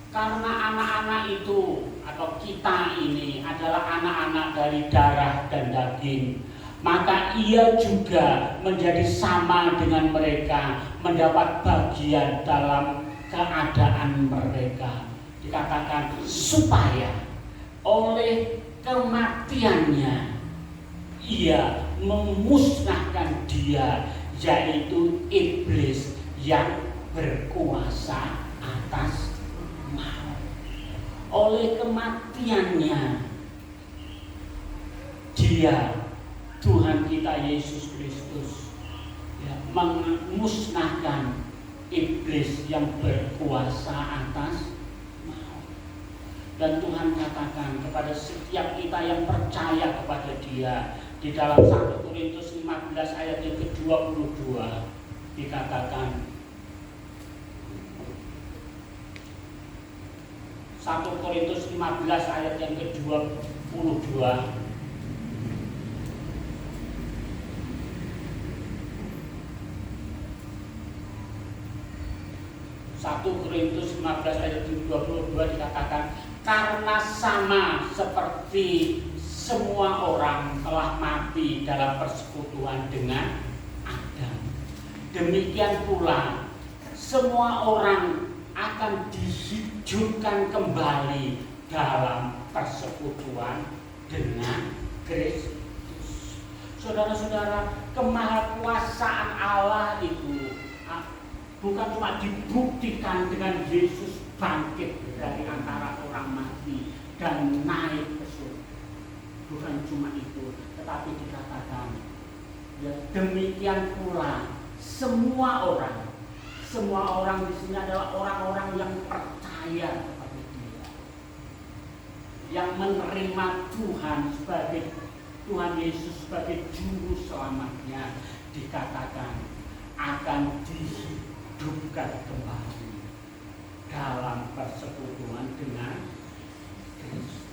Karena anak-anak itu atau kita ini adalah anak-anak dari darah dan daging, maka ia juga menjadi sama dengan mereka, mendapat bagian dalam keadaan mereka. Dikatakan supaya oleh kematiannya ia memusnahkan dia, yaitu iblis yang berkuasa atas maut. Oleh kematiannya Dia, Tuhan kita Yesus Kristus, ya, memusnahkan iblis yang berkuasa atas maut. Dan Tuhan katakan kepada setiap kita yang percaya kepada Dia, di dalam 1 Korintus 15 ayat yang ke-22 dikatakan, 1 Korintus 15 ayat yang ke-22, 1 Korintus 15 ayat 22 dikatakan, karena sama seperti semua orang telah mati dalam persekutuan dengan Adam, demikian pula semua orang akan dihidupkan kembali dalam persekutuan dengan Kristus. Saudara-saudara, kemahakuasaan Allah itu bukan cuma dibuktikan dengan Yesus bangkit dari antara orang mati dan naik ke surga. Bukan cuma itu, tetapi dikatakan, ya, demikian pula semua orang di sini adalah orang-orang yang percaya kepada Dia, yang menerima Tuhan sebagai Tuhan Yesus sebagai juru selamatnya, dikatakan akan dihidupkan kembali dalam persekutuan dengan Kristus.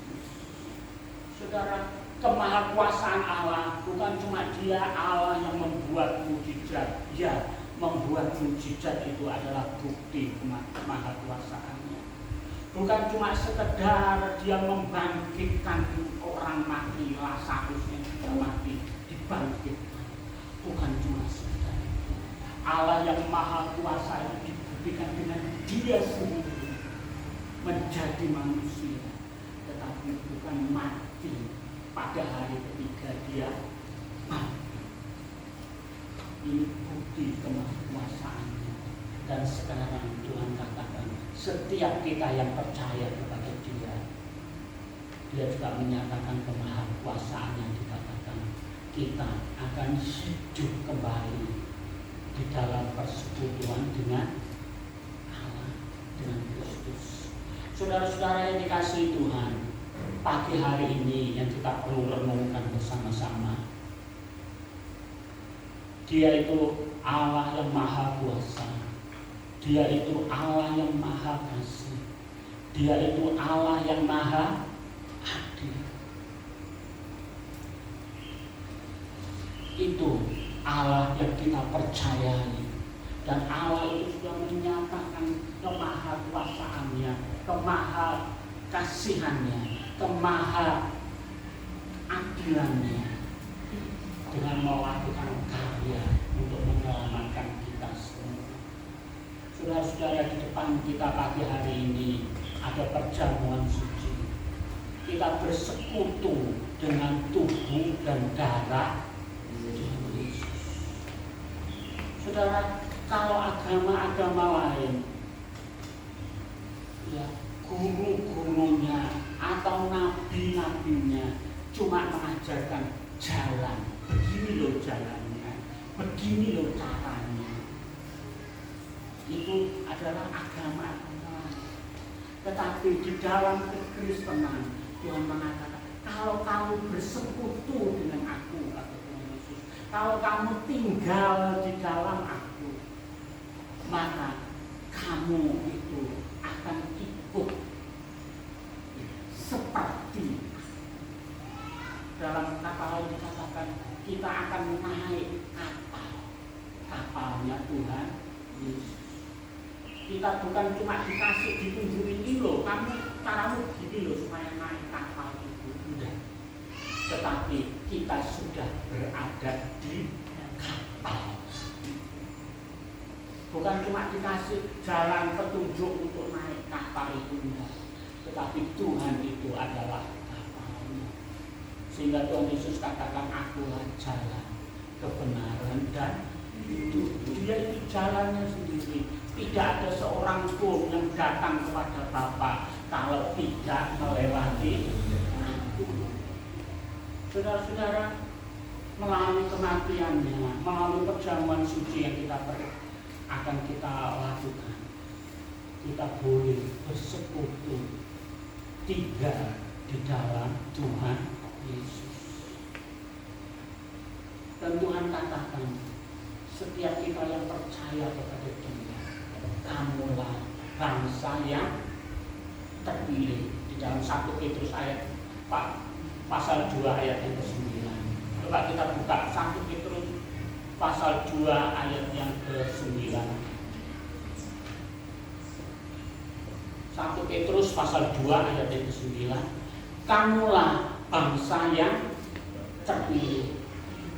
Saudara, kemahakuasaan Allah bukan cuma Dia Allah yang membuat kemahakuasaannya. Bukan cuma sekedar dia membangkitkan orang mati, Lazarus yang sudah mati dibangkitkan. Bukan cuma sekedar itu. Allah yang maha kuasa itu dibuktikan dengan dia sendiri menjadi manusia, tetapi bukan mati pada hari ketiga dia mati. Ini bukti kemahakuasaannya. Dan sekarang Tuhan katakan, setiap kita yang percaya kepada Dia juga menyatakan kemahakuasaannya. Dikatakan kita akan hidup kembali di dalam persekutuan dengan Allah, dengan Kristus. Saudara-saudara yang dikasihi Tuhan, pagi hari ini yang kita perlu renungkan bersama-sama, Dia itu Allah yang maha kuasa. Dia itu Allah yang maha kasih. Dia itu Allah yang maha adil. Itu Allah yang kita percayai. Dan Allah itu sudah menyatakan kemahakuasaannya, kemahakasihannya, kemahaadilannya dengan melakukan karya untuk menyelamatkan kita semua. Saudara-saudara, di depan kita pagi hari ini ada perjamuan suci. Kita bersekutu dengan tubuh dan darah Tuhan Yesus. Saudara, kalau agama-agama lain, ya, guru-gurunya atau nabi-nabinya cuma mengajarkan jalan, begini loh jalannya, begini loh caranya. Itu adalah agama. Tetapi di dalam kekristenan Tuhan mengatakan, kalau kamu bersekutu dengan aku, kata Tuhan Yesus, kalau kamu tinggal di dalam aku, maka kamu itu akan ikut seperti, dalam kata lain dikatakan, kita akan naik kapalnya Tuhan Yesus. Kita bukan cuma dikasih, ditunjukin ini loh, kamu caramu gini loh supaya naik kapal itu, enggak. Tetapi kita sudah berada di kapal. Bukan cuma dikasih jalan petunjuk untuk naik kapal itu, enggak. Tetapi Tuhan itu adalah kapalnya. Sehingga Tuhan Yesus katakan, akulah jalan, kebenaran dan hidup. Dia itu jalannya sendiri. Tidak ada seorang pun yang datang kepada Bapa kalau tidak melewati aku. Saudara-saudara, melalui kematiannya, melalui perjamuan suci yang akan kita lakukan, kita boleh bersekutu tinggal di dalam Tuhan Yesus. Dan Tuhan katakan, setiap kita yang percaya kepada Dia, kamulah bangsa yang terpilih. Di dalam 1 Petrus ayat pasal 2 ayat yang ke-9. Coba kita buka 1 Petrus pasal 2 ayat yang ke-9. 1 Petrus pasal 2 ayat yang ke-9. Kamulah bangsa yang terpilih,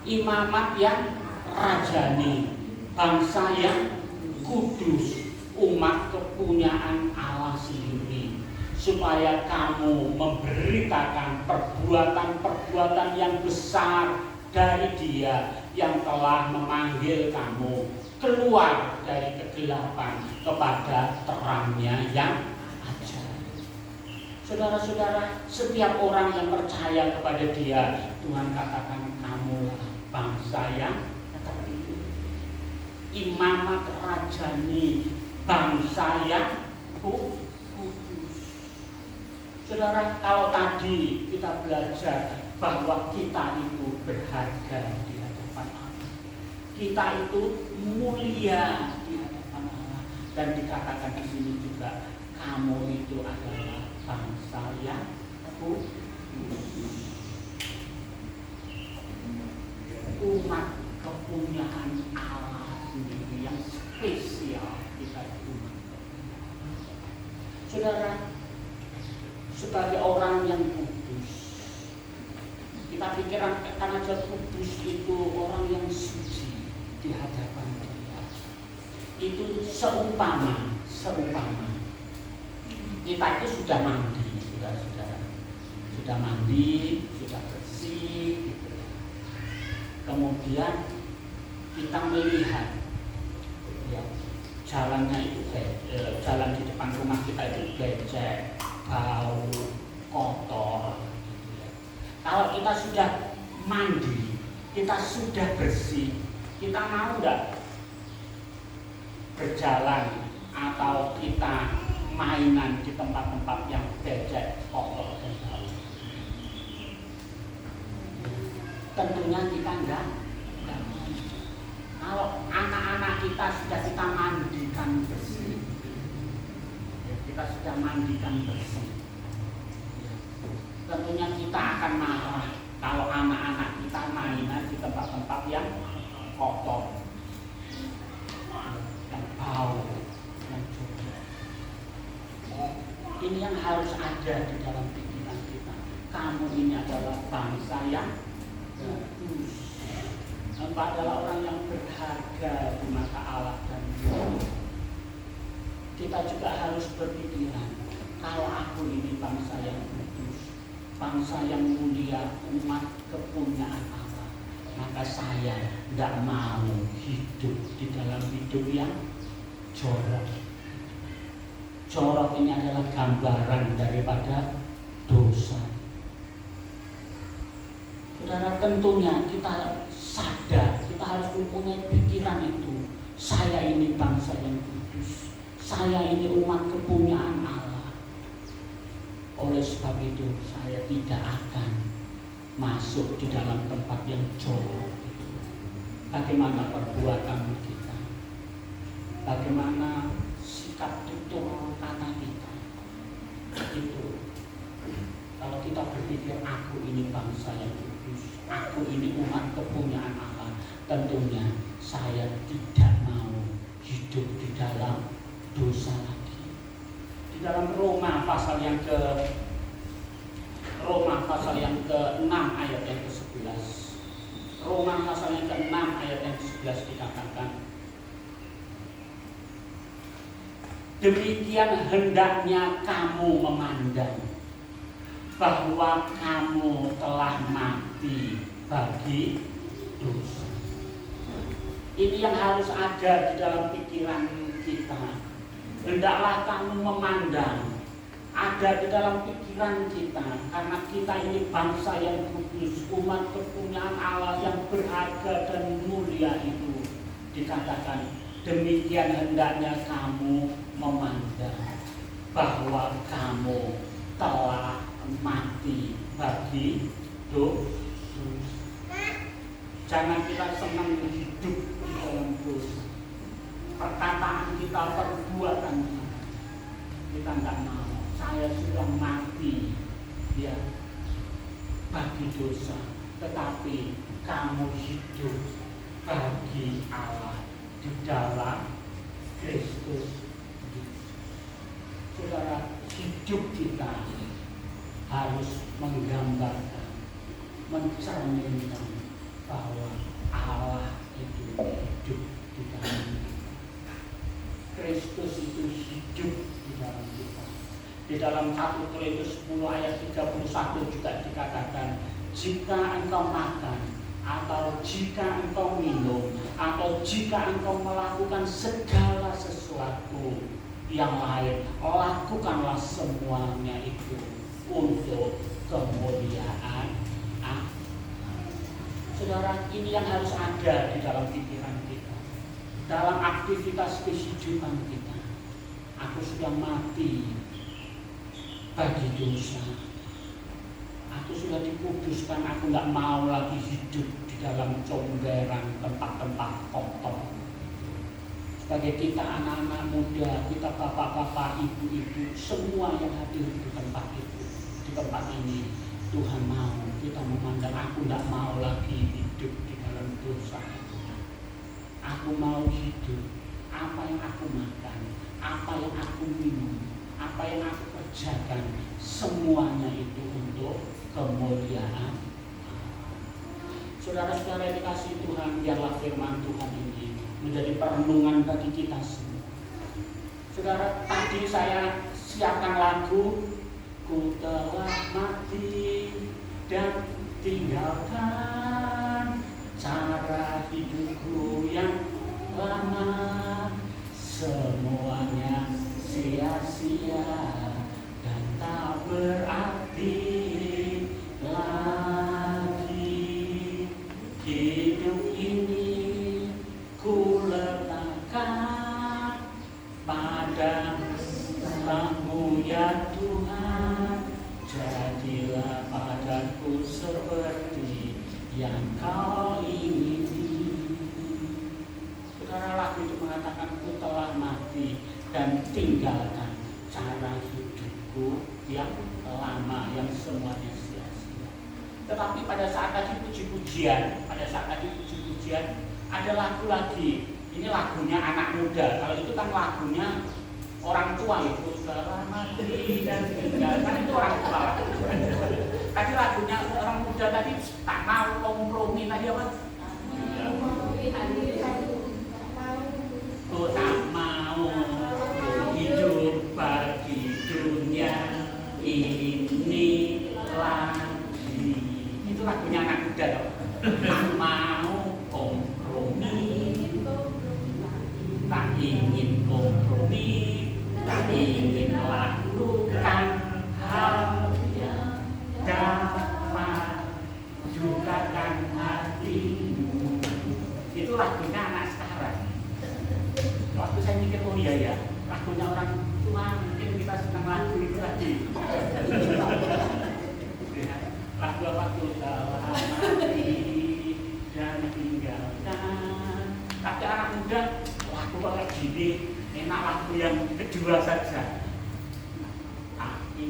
imamat yang rajani, bangsa yang kudus, umat kepunyaan Allah sendiri, supaya kamu memberitakan perbuatan-perbuatan yang besar dari Dia yang telah memanggil kamu keluar dari kegelapan kepada terangnya yang ajaib. Saudara-saudara, setiap orang yang percaya kepada Dia, Tuhan katakan, kamulah bangsa yang terpilih, imamat rajani, bangsa yang kudus. Saudara, kalau tadi kita belajar bahwa kita itu berharga di hadapan Allah, kita itu mulia di hadapan Allah, dan dikatakan di sini juga, kamu itu adalah bangsa yang kudus, umat kepunyaan Allah sendiri yang spesial. Kita umat kepunyaan. Saudara, sebagai orang yang kudus, kita pikiran karena dia kudus itu orang yang suci di hadapan Dia. Itu seumpama kita itu sudah mandi, saudara-saudara, sudah mandi, sudah bersih, gitu. Kemudian kita melihat, ya, jalannya itu jalan di depan rumah kita itu becek, bau, kotor. Gitu ya. Kalau kita sudah mandi, kita sudah bersih, kita mau nggak berjalan atau kita mainan di tempat-tempat yang becek, kotor dan bau? Tentunya kita enggak. Kalau anak-anak kita sudah kita mandikan bersih, kita sudah mandikan bersih, tentunya kita akan marah kalau anak-anak kita mainan di tempat-tempat yang kotor, yang bau, yang jorok. Ini yang harus ada di dalam pikiran kita. Kamu ini adalah bangsa yang kudus. Engkau adalah orang yang berharga di mata Allah dan Tuhan. Kita juga harus berpikiran, kalau aku ini bangsa yang kudus, bangsa yang mulia, umat kepunyaan Allah, maka saya tidak mau hidup di dalam hidup yang jorok. Jorok ini adalah gambaran daripada dosa. Saudara, tentunya kita sadar, kita harus mempunyai pikiran itu. Saya ini bangsa yang kudus, saya ini umat kepunyaan Allah. Oleh sebab itu saya tidak akan masuk di dalam tempat yang jorok itu. Bagaimana perbuatan kita, bagaimana sikap tutur kata kita, itu kalau kita berpikir aku ini bangsa yang kudus, aku ini umat kepunyaan Allah, tentunya saya tidak mau hidup di dalam dosa lagi. Di dalam Roma pasal yang ke-6 ayat yang ke-11. Roma pasal yang ke-6 ayat yang ke-11 dikatakan, demikian hendaknya kamu memandang bahwa kamu telah mati bagi dosa. Ini yang harus ada di dalam pikiran kita. Hendaklah kamu memandang, ada di dalam pikiran kita, karena kita ini bangsa yang kudus, umat kepunyaan Allah yang berharga dan mulia itu. Dikatakan, demikian hendaknya kamu memandang bahwa kamu telah mati bagi dosa. Jangan kita senang hidup di dalam dosa. Perkataan kita, perbuatan kita nggak mau. Saya sudah mati, ya, bagi dosa. Tetapi kamu hidup bagi Allah di dalam Kristus. Saudara, hidup kita harus menggambarkan, mencerminkan bahwa Allah itu hidup di dalam kita. Kristus itu hidup di dalam kita. Di dalam 1 Korintus 10 ayat 31 juga dikatakan, jika engkau makan, atau jika engkau minum, atau jika engkau melakukan segala sesuatu yang lain, lakukanlah semuanya itu untuk kemuliaan Allah. Saudara, ini yang harus ada di dalam pikiran kita, dalam aktivitas kehidupan kita. Aku sudah mati bagi dosa. Aku sudah dikuduskan. Aku tidak mau lagi hidup di dalam comberan tempat-tempat kotor. Sebagai kita anak-anak muda, kita bapak-bapak, ibu-ibu, semua yang hadir di tempat itu, di tempat ini, Tuhan mau kita memandang, aku tidak mau lagi hidup di dalam dosa. Aku mau hidup, apa yang aku makan, apa yang aku minum, apa yang aku kerjakan semuanya itu untuk kemuliaan. Saudara-saudara yang dikasihi Tuhan, biarlah firman Tuhan ini menjadi perenungan bagi kita semua. Saudara, tadi saya siapkan lagu Ku telah mati dan tinggalkan cara hidupku yang lama, semuanya sia-sia dan tak berarti lagi. Hidup ini ku letakkan padamu ya Tuhan, jadilah padaku seperti yang Kau ingini. Saudara, lagu itu mengatakan ku telah mati dan tinggalkan cara hidupku yang lama, yang semuanya sia-sia. Tetapi pada saat tadi puji-pujian, ada lagu lagi. Ini lagunya anak muda. Kalau itu kan lagunya orang tua, itu telah mati dan tinggalkan, itu orang tua. Tadi lagunya orang muda tadi tak mau kompromi, tadi apa? Ku tak mau hidup bagi dunia ini lagi. Itu lagunya anak muda loh. Tak mau kompromi, tak ingin kompromi, tak ingin melakukan hal yang dapat dukakan hatimu. Itu lagunya anak sekarang. Waktu saya mikir, oh iya ya, lagunya orang tua, mungkin kita senang lagu itu lagi. Lagu apa tuh? Telah mati dan tinggalkan. Tapi anak muda, lagu kayak gini, enak lagu yang kedua saja. Aku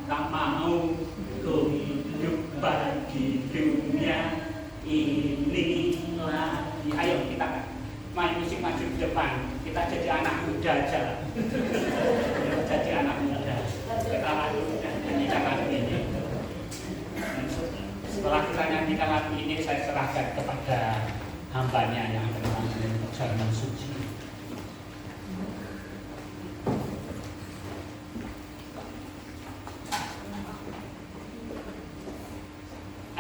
tak mau hidup bagi dunia ini lagi. Ayo kita main musik maju ke depan. Kita jadi anak muda aja. Jadi anak muda. Kita nyanyikan lagu ini. Setelah kita nyanyikan lagu ini, saya serahkan kepada hambanya yang akan mengambil perjalanan suci.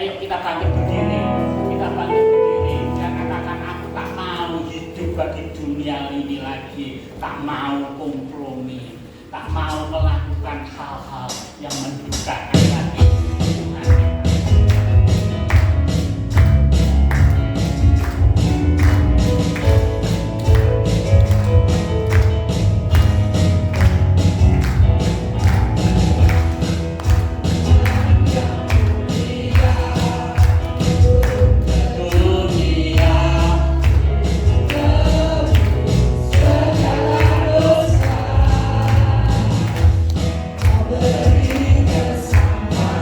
Ayo kita bangkit berdiri, dan katakan, aku tak mau hidup bagi dunia ini lagi, tak mau kompromi, tak mau melakukan hal-hal yang mendukakan hati Tuhan. Berikan sama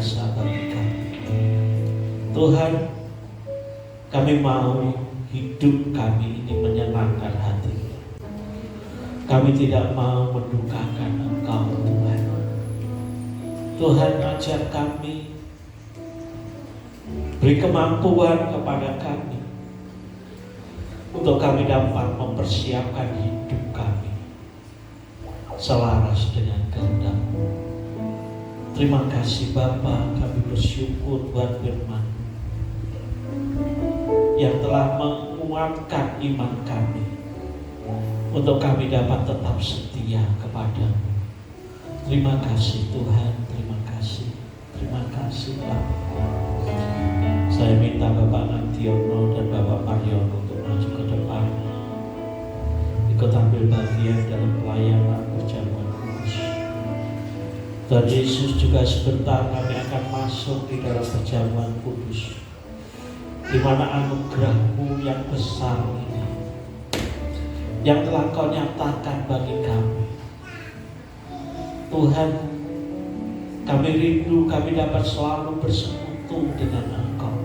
biasa bagi kami. Tuhan, kami mau hidup kami ini menyenangkan hati. Kami tidak mau mendukakan Engkau, Tuhan. Tuhan, ajar kami, beri kemampuan kepada kami untuk kami dapat mempersiapkan hidup kami selaras dengan kehendak-Mu. Terima kasih Bapa, kami bersyukur buat firman yang telah menguatkan iman kami untuk kami dapat tetap setia kepadamu. Terima kasih Tuhan, terima kasih Bapa. Saya minta Bapak Nandiono dan Bapak Mariono untuk maju ke depan, ikut ambil bagian dalam pelayanan perjamuan kudus. Tuhan Yesus, juga sebentar kami akan masuk di dalam perjamuan kudus, di mana anugerah-Mu yang besar ini yang telah Kau nyatakan bagi kami. Tuhan, kami rindu kami dapat selalu bersekutu dengan Engkau,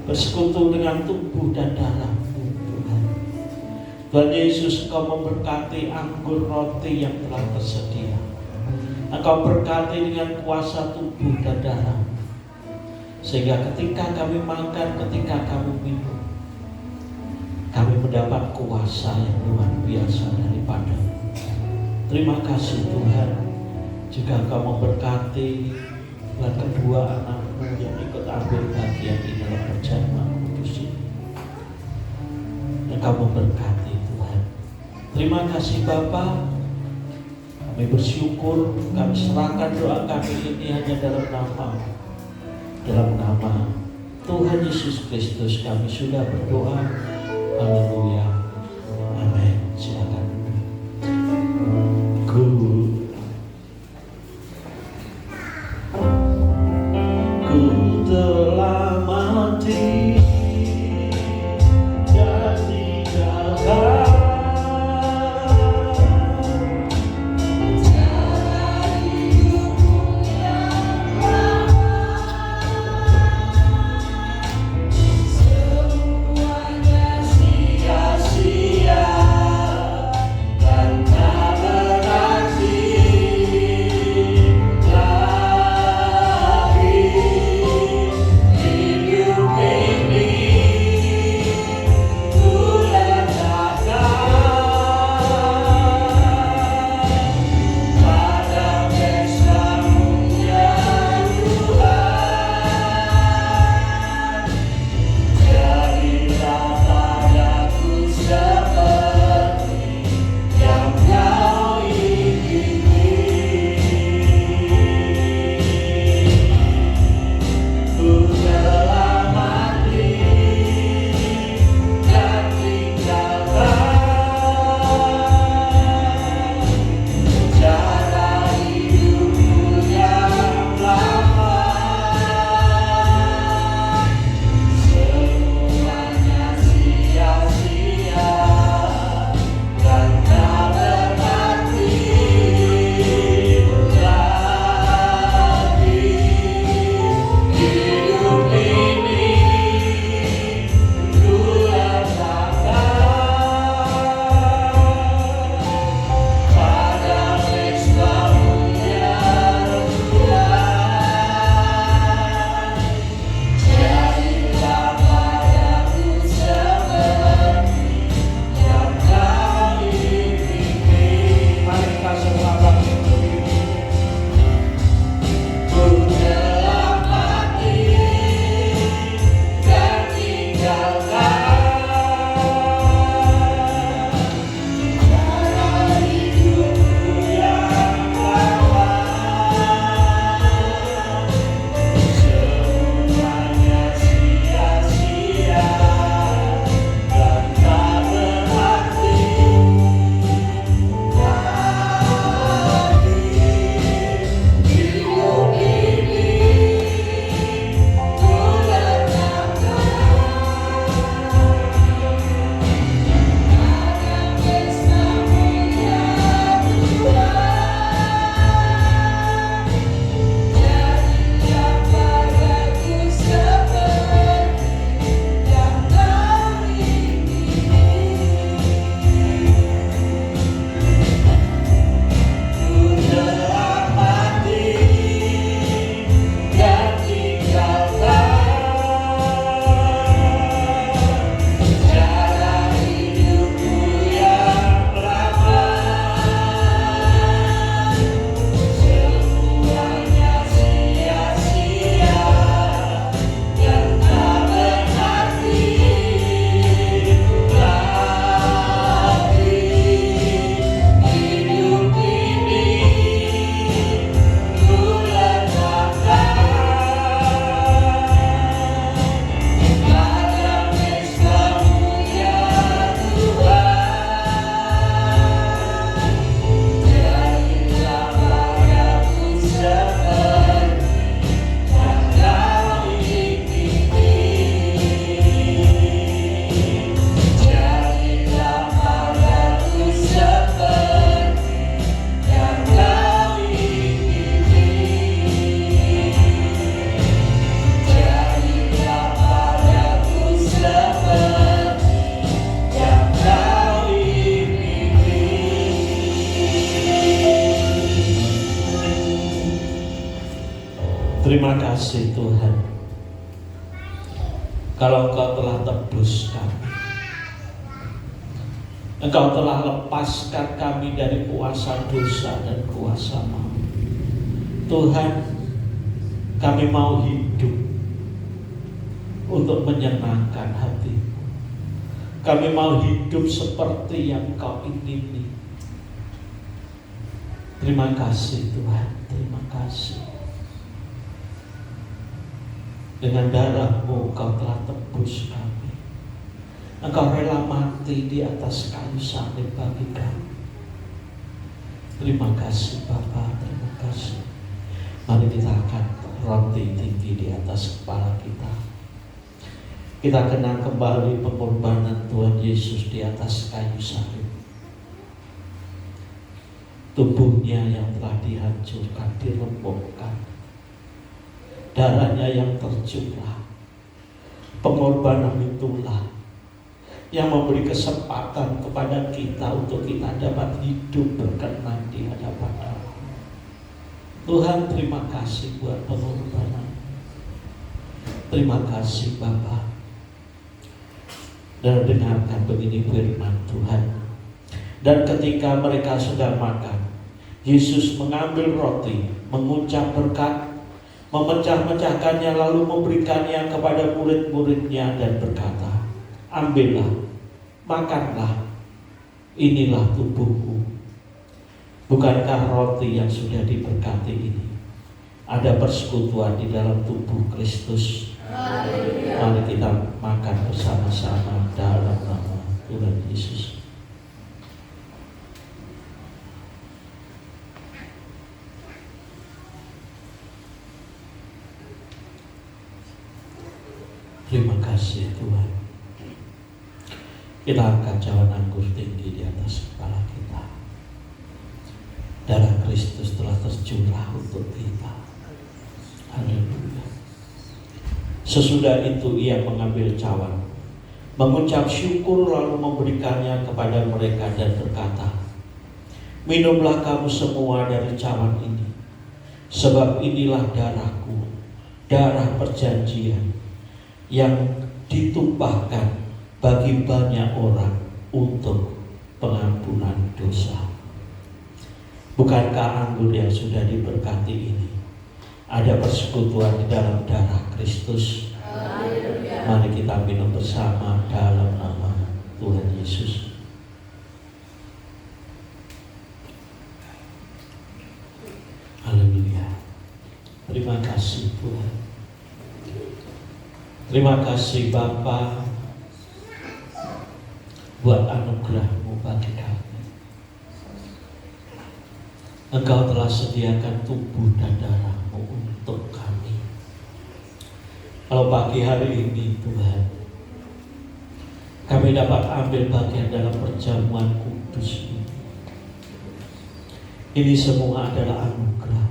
bersekutu dengan tubuh dan darah-Mu, Tuhan. Tuhan Yesus, Engkau memberkati anggur roti yang telah tersedia. Engkau berkati dengan kuasa tubuh dan darah, sehingga ketika kami makan, ketika kami minum, kami mendapat kuasa yang luar biasa daripada-Mu. Terima kasih Tuhan, juga Engkau memberkati dan kedua anak-Mu yang ikut ambil bagian di dalam perjamuan kudus ini. Engkau memberkati Tuhan. Terima kasih Bapa. Kami bersyukur, kami serahkan doa kami ini hanya dalam nama Tuhan Yesus Kristus kami sudah berdoa. Haleluya. Amin. Silakan. Ku telah mati dan tinggalkan Semuanya sia-sia. Terima kasih Tuhan, kalau Engkau telah tebus kami, Engkau telah lepaskan kami dari kuasa dosa dan kuasa maut. Tuhan, kami mau hidup untuk menyenangkan hati-Mu. Kami mau hidup seperti yang Kau ingini. Terima kasih Tuhan, terima kasih. Dengan darah-Mu Kau telah tebus kami. Engkau rela mati di atas kayu salib bagi kami. Terima kasih Bapa, terima kasih. Mari kita angkat roti tinggi di atas kepala kita. Kita kenang kembali pengorbanan Tuhan Yesus di atas kayu salib. Tubuhnya yang telah dihancurkan, diremukkan, darahnya yang tercurah. Pengorbanan itulah yang memberi kesempatan kepada kita untuk kita dapat hidup berkenan di hadapan Allah. Tuhan, terima kasih buat pengorbanan. Terima kasih Bapa. Dan dengarkan begini firman Tuhan. Dan ketika mereka sedang makan, Yesus mengambil roti, mengucap berkat, memecah-mecahkannya, lalu memberikannya kepada murid-muridnya dan berkata, ambillah, makanlah, inilah tubuhku. Bukankah roti yang sudah diberkati ini ada persekutuan di dalam tubuh Kristus? Mari kita makan bersama-sama dalam nama Tuhan Yesus. Terima kasih Tuhan. Kita angkat cawan anggur tinggi di atas kepala kita. Darah Kristus telah tercurah untuk kita. Haleluya. Sesudah itu ia mengambil cawan, mengucap syukur, lalu memberikannya kepada mereka dan berkata, minumlah kamu semua dari cawan ini, sebab inilah darahku, darah perjanjian yang ditumpahkan bagi banyak orang untuk pengampunan dosa. Bukankah anggur yang sudah diberkati ini ada persekutuan di dalam darah Kristus? Mari kita minum bersama dalam nama Tuhan Yesus. Haleluya. Terima kasih Tuhan. Terima kasih Bapa buat anugerah-Mu bagi kami. Engkau telah sediakan tubuh dan darah-Mu untuk kami. Kalau pagi hari ini Tuhan, kami dapat ambil bagian dalam perjamuan kudus ini. Ini semua adalah anugerah,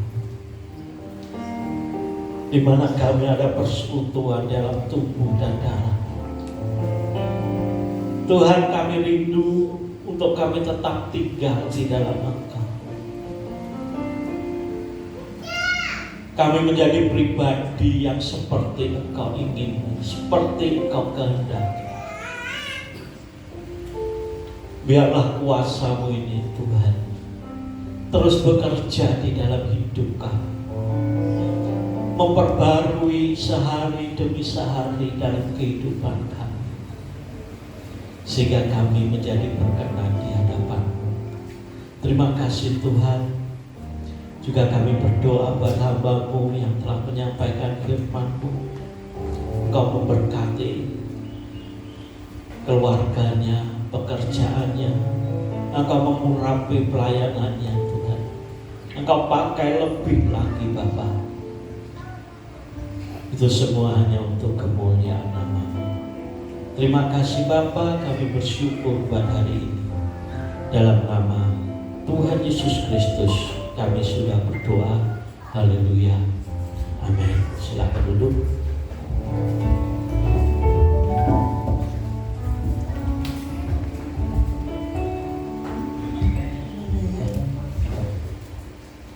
di mana kami ada persekutuan dalam tubuh dan darah. Tuhan, kami rindu untuk kami tetap tinggal di dalam Engkau. Kami menjadi pribadi yang seperti Engkau ingin, seperti Engkau kehendaki. Biarlah kuasa-Mu ini Tuhan terus bekerja di dalam hidup kami, memperbarui sehari demi sehari dalam kehidupan kami, sehingga kami menjadi berkenan di hadapan-Mu. Terima kasih Tuhan. Juga kami berdoa buat hamba-Mu yang telah menyampaikan firman-Mu. Engkau memberkati keluarganya, pekerjaannya. Engkau mengurapi pelayanannya Tuhan. Engkau pakai lebih lagi Bapa. Itu semua hanya untuk kemuliaan nama-Mu. Terima kasih Bapa, kami bersyukur buat hari ini. Dalam nama Tuhan Yesus Kristus kami sudah berdoa. Haleluya. Amin. Silakan duduk.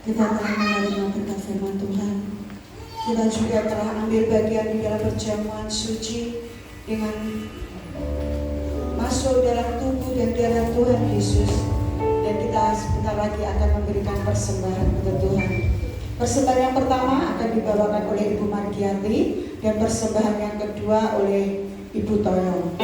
Kita akan menerima berkat firman Tuhan. Kita juga telah ambil bagian di dalam perjamuan suci dengan masuk dalam tubuh dan darah Tuhan Yesus. Dan kita sebentar lagi akan memberikan persembahan kepada Tuhan. Persembahan yang pertama akan dibawakan oleh Ibu Margiati dan persembahan yang kedua oleh Ibu Toyo.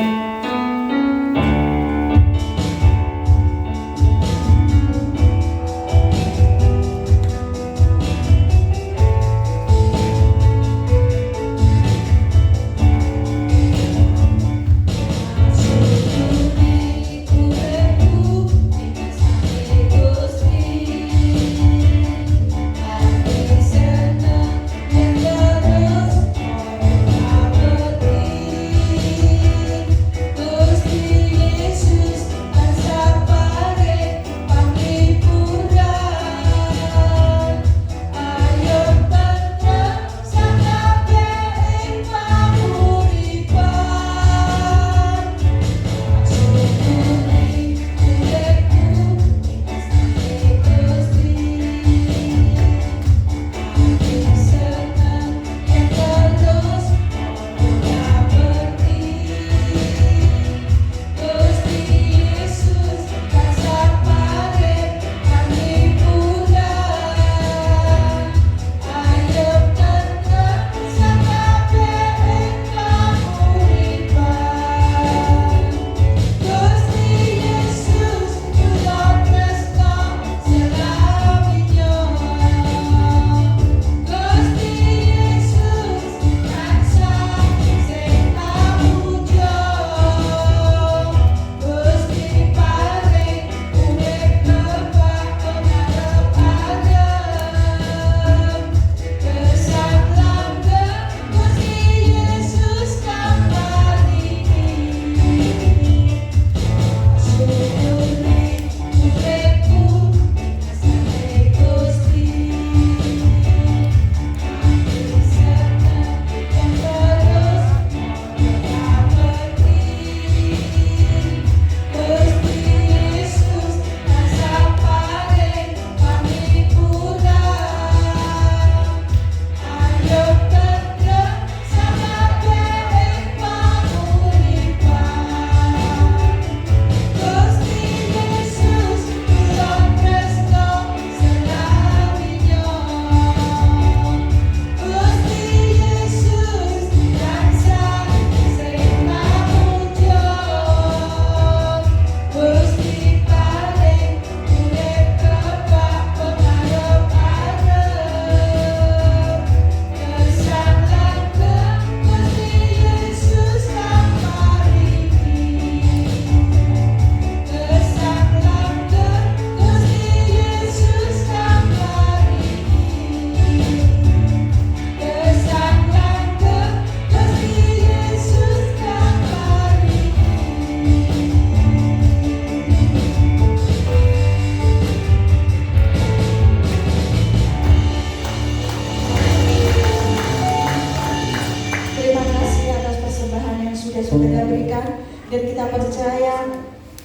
Saudara berikan, dan kita percaya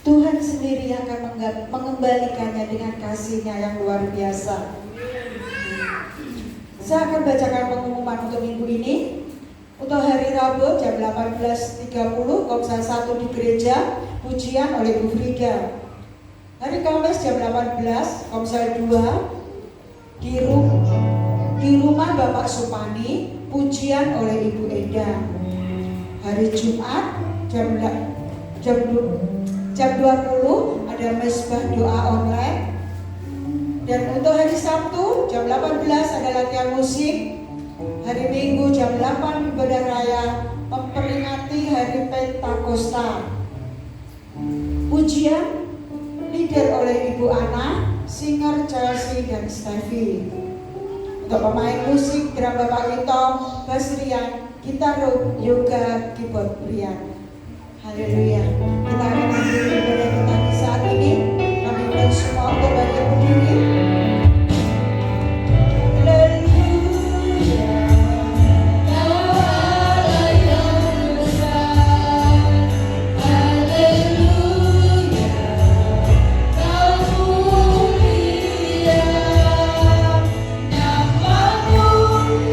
Tuhan sendiri yang akan mengembalikannya dengan kasih-Nya yang luar biasa. Saya akan bacakan pengumuman untuk minggu ini. Untuk hari Rabu jam 18.30 Komsel 1 di gereja, pujian oleh Bu Frida. Hari Kamis jam 18 Komsel 2 di rumah Bapak Supani, pujian oleh Ibu Eda. Hari Jumat jam 20 ada mesbah doa online. Dan untuk hari Sabtu jam 18 ada latihan musik. Hari Minggu jam 8 ibadah raya memperingati hari Pentakosta. Pujian leader oleh Ibu Ana, singer Chelsea dan Steffi. Untuk pemain musik drum Bapak Ito, bass Rian, gitar yoga, keyboard Brian. Haleluya. Kita akan akhiri ibadah kita di saat ini. Kami undang semua untuk bangkit berdiri.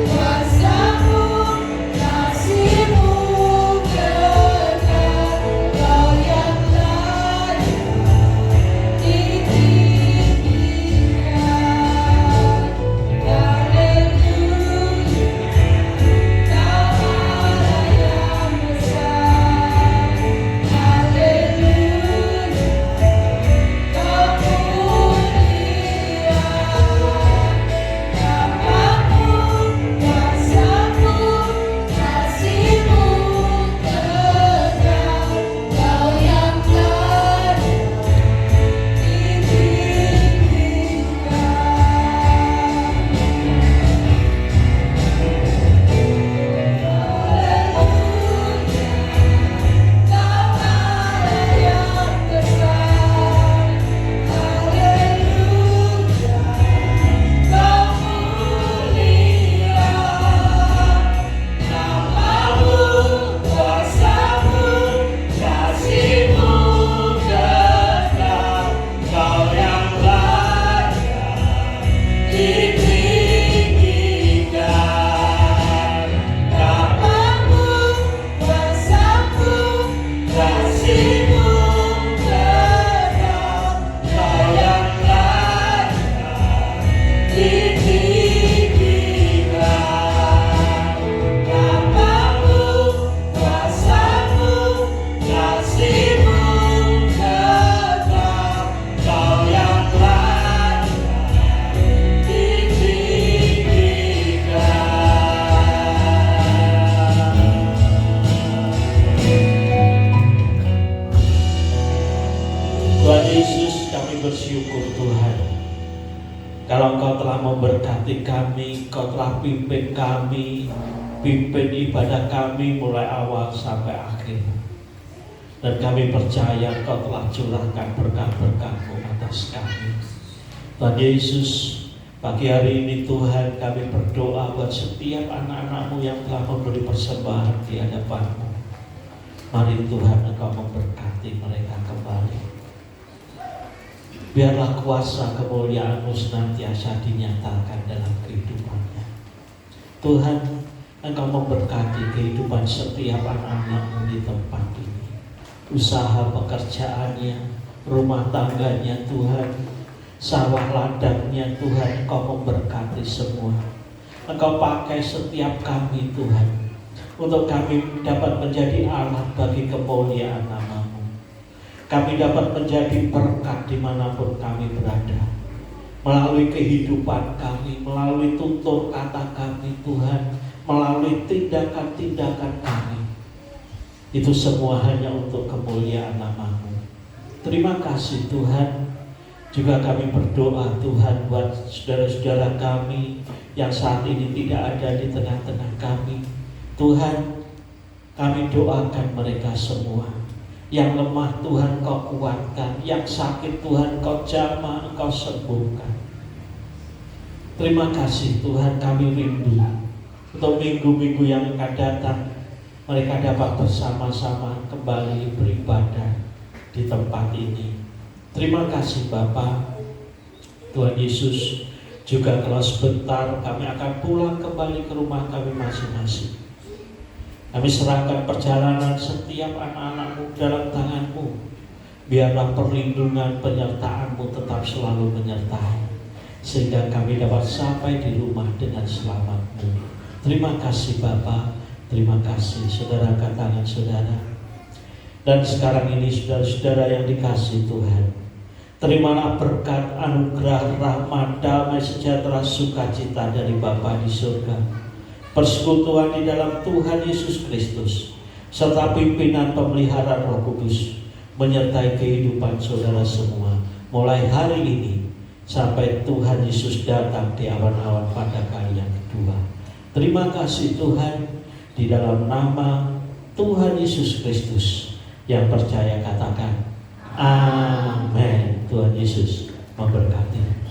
Kuasa Kalau Engkau telah memberkati kami, Engkau telah pimpin kami, pimpin ibadah kami mulai awal sampai akhir. Dan kami percaya Engkau telah curahkan berkah-berkah-Mu atas kami. Tuhan Yesus, pagi hari ini Tuhan kami berdoa buat setiap anak-anak-Mu yang telah memberi persembahan di hadapan-Mu. Mari Tuhan Engkau memberkati mereka kembali. Biarlah kuasa kemuliaan-Mu senantiasa dinyatakan dalam kehidupannya. Tuhan, Engkau memberkati kehidupan setiap anak-anak-Mu di tempat ini. Usaha pekerjaannya, rumah tangganya Tuhan, sawah ladangnya Tuhan, Engkau memberkati semua. Engkau pakai setiap kami Tuhan, untuk kami dapat menjadi alat bagi kemuliaan nama-Mu. Kami dapat menjadi berkat dimanapun kami berada. Melalui kehidupan kami, melalui tutur kata kami Tuhan, melalui tindakan-tindakan kami. Itu semua hanya untuk kemuliaan nama-Mu. Terima kasih Tuhan. Juga kami berdoa Tuhan buat saudara-saudara kami yang saat ini tidak ada di tengah-tengah kami. Tuhan, kami doakan mereka semua. Yang lemah Tuhan Kau kuatkan, yang sakit Tuhan Kau jamah, Engkau sembuhkan. Terima kasih Tuhan, kami rindu untuk minggu-minggu yang akan datang mereka dapat bersama-sama kembali beribadah di tempat ini. Terima kasih Bapa. Tuhan Yesus, juga kalau sebentar kami akan pulang kembali ke rumah kami masing-masing. Kami serahkan perjalanan setiap anak-anak-Mu dalam tangan-Mu. Biarlah perlindungan penyertaan-Mu tetap selalu menyertai, sehingga kami dapat sampai di rumah dengan selamat-Mu. Terima kasih Bapa. Terima kasih. Saudara, angkat tangan saudara. Dan sekarang ini saudara-saudara yang dikasihi Tuhan, terimalah berkat, anugerah, rahmat, damai, sejahtera, sukacita dari Bapa di surga, persekutuan di dalam Tuhan Yesus Kristus, serta pimpinan pemeliharaan Roh Kudus menyertai kehidupan saudara semua, mulai hari ini sampai Tuhan Yesus datang di awan-awan pada kali yang kedua. Terima kasih Tuhan, di dalam nama Tuhan Yesus Kristus. Yang percaya katakan amin. Tuhan Yesus memberkati.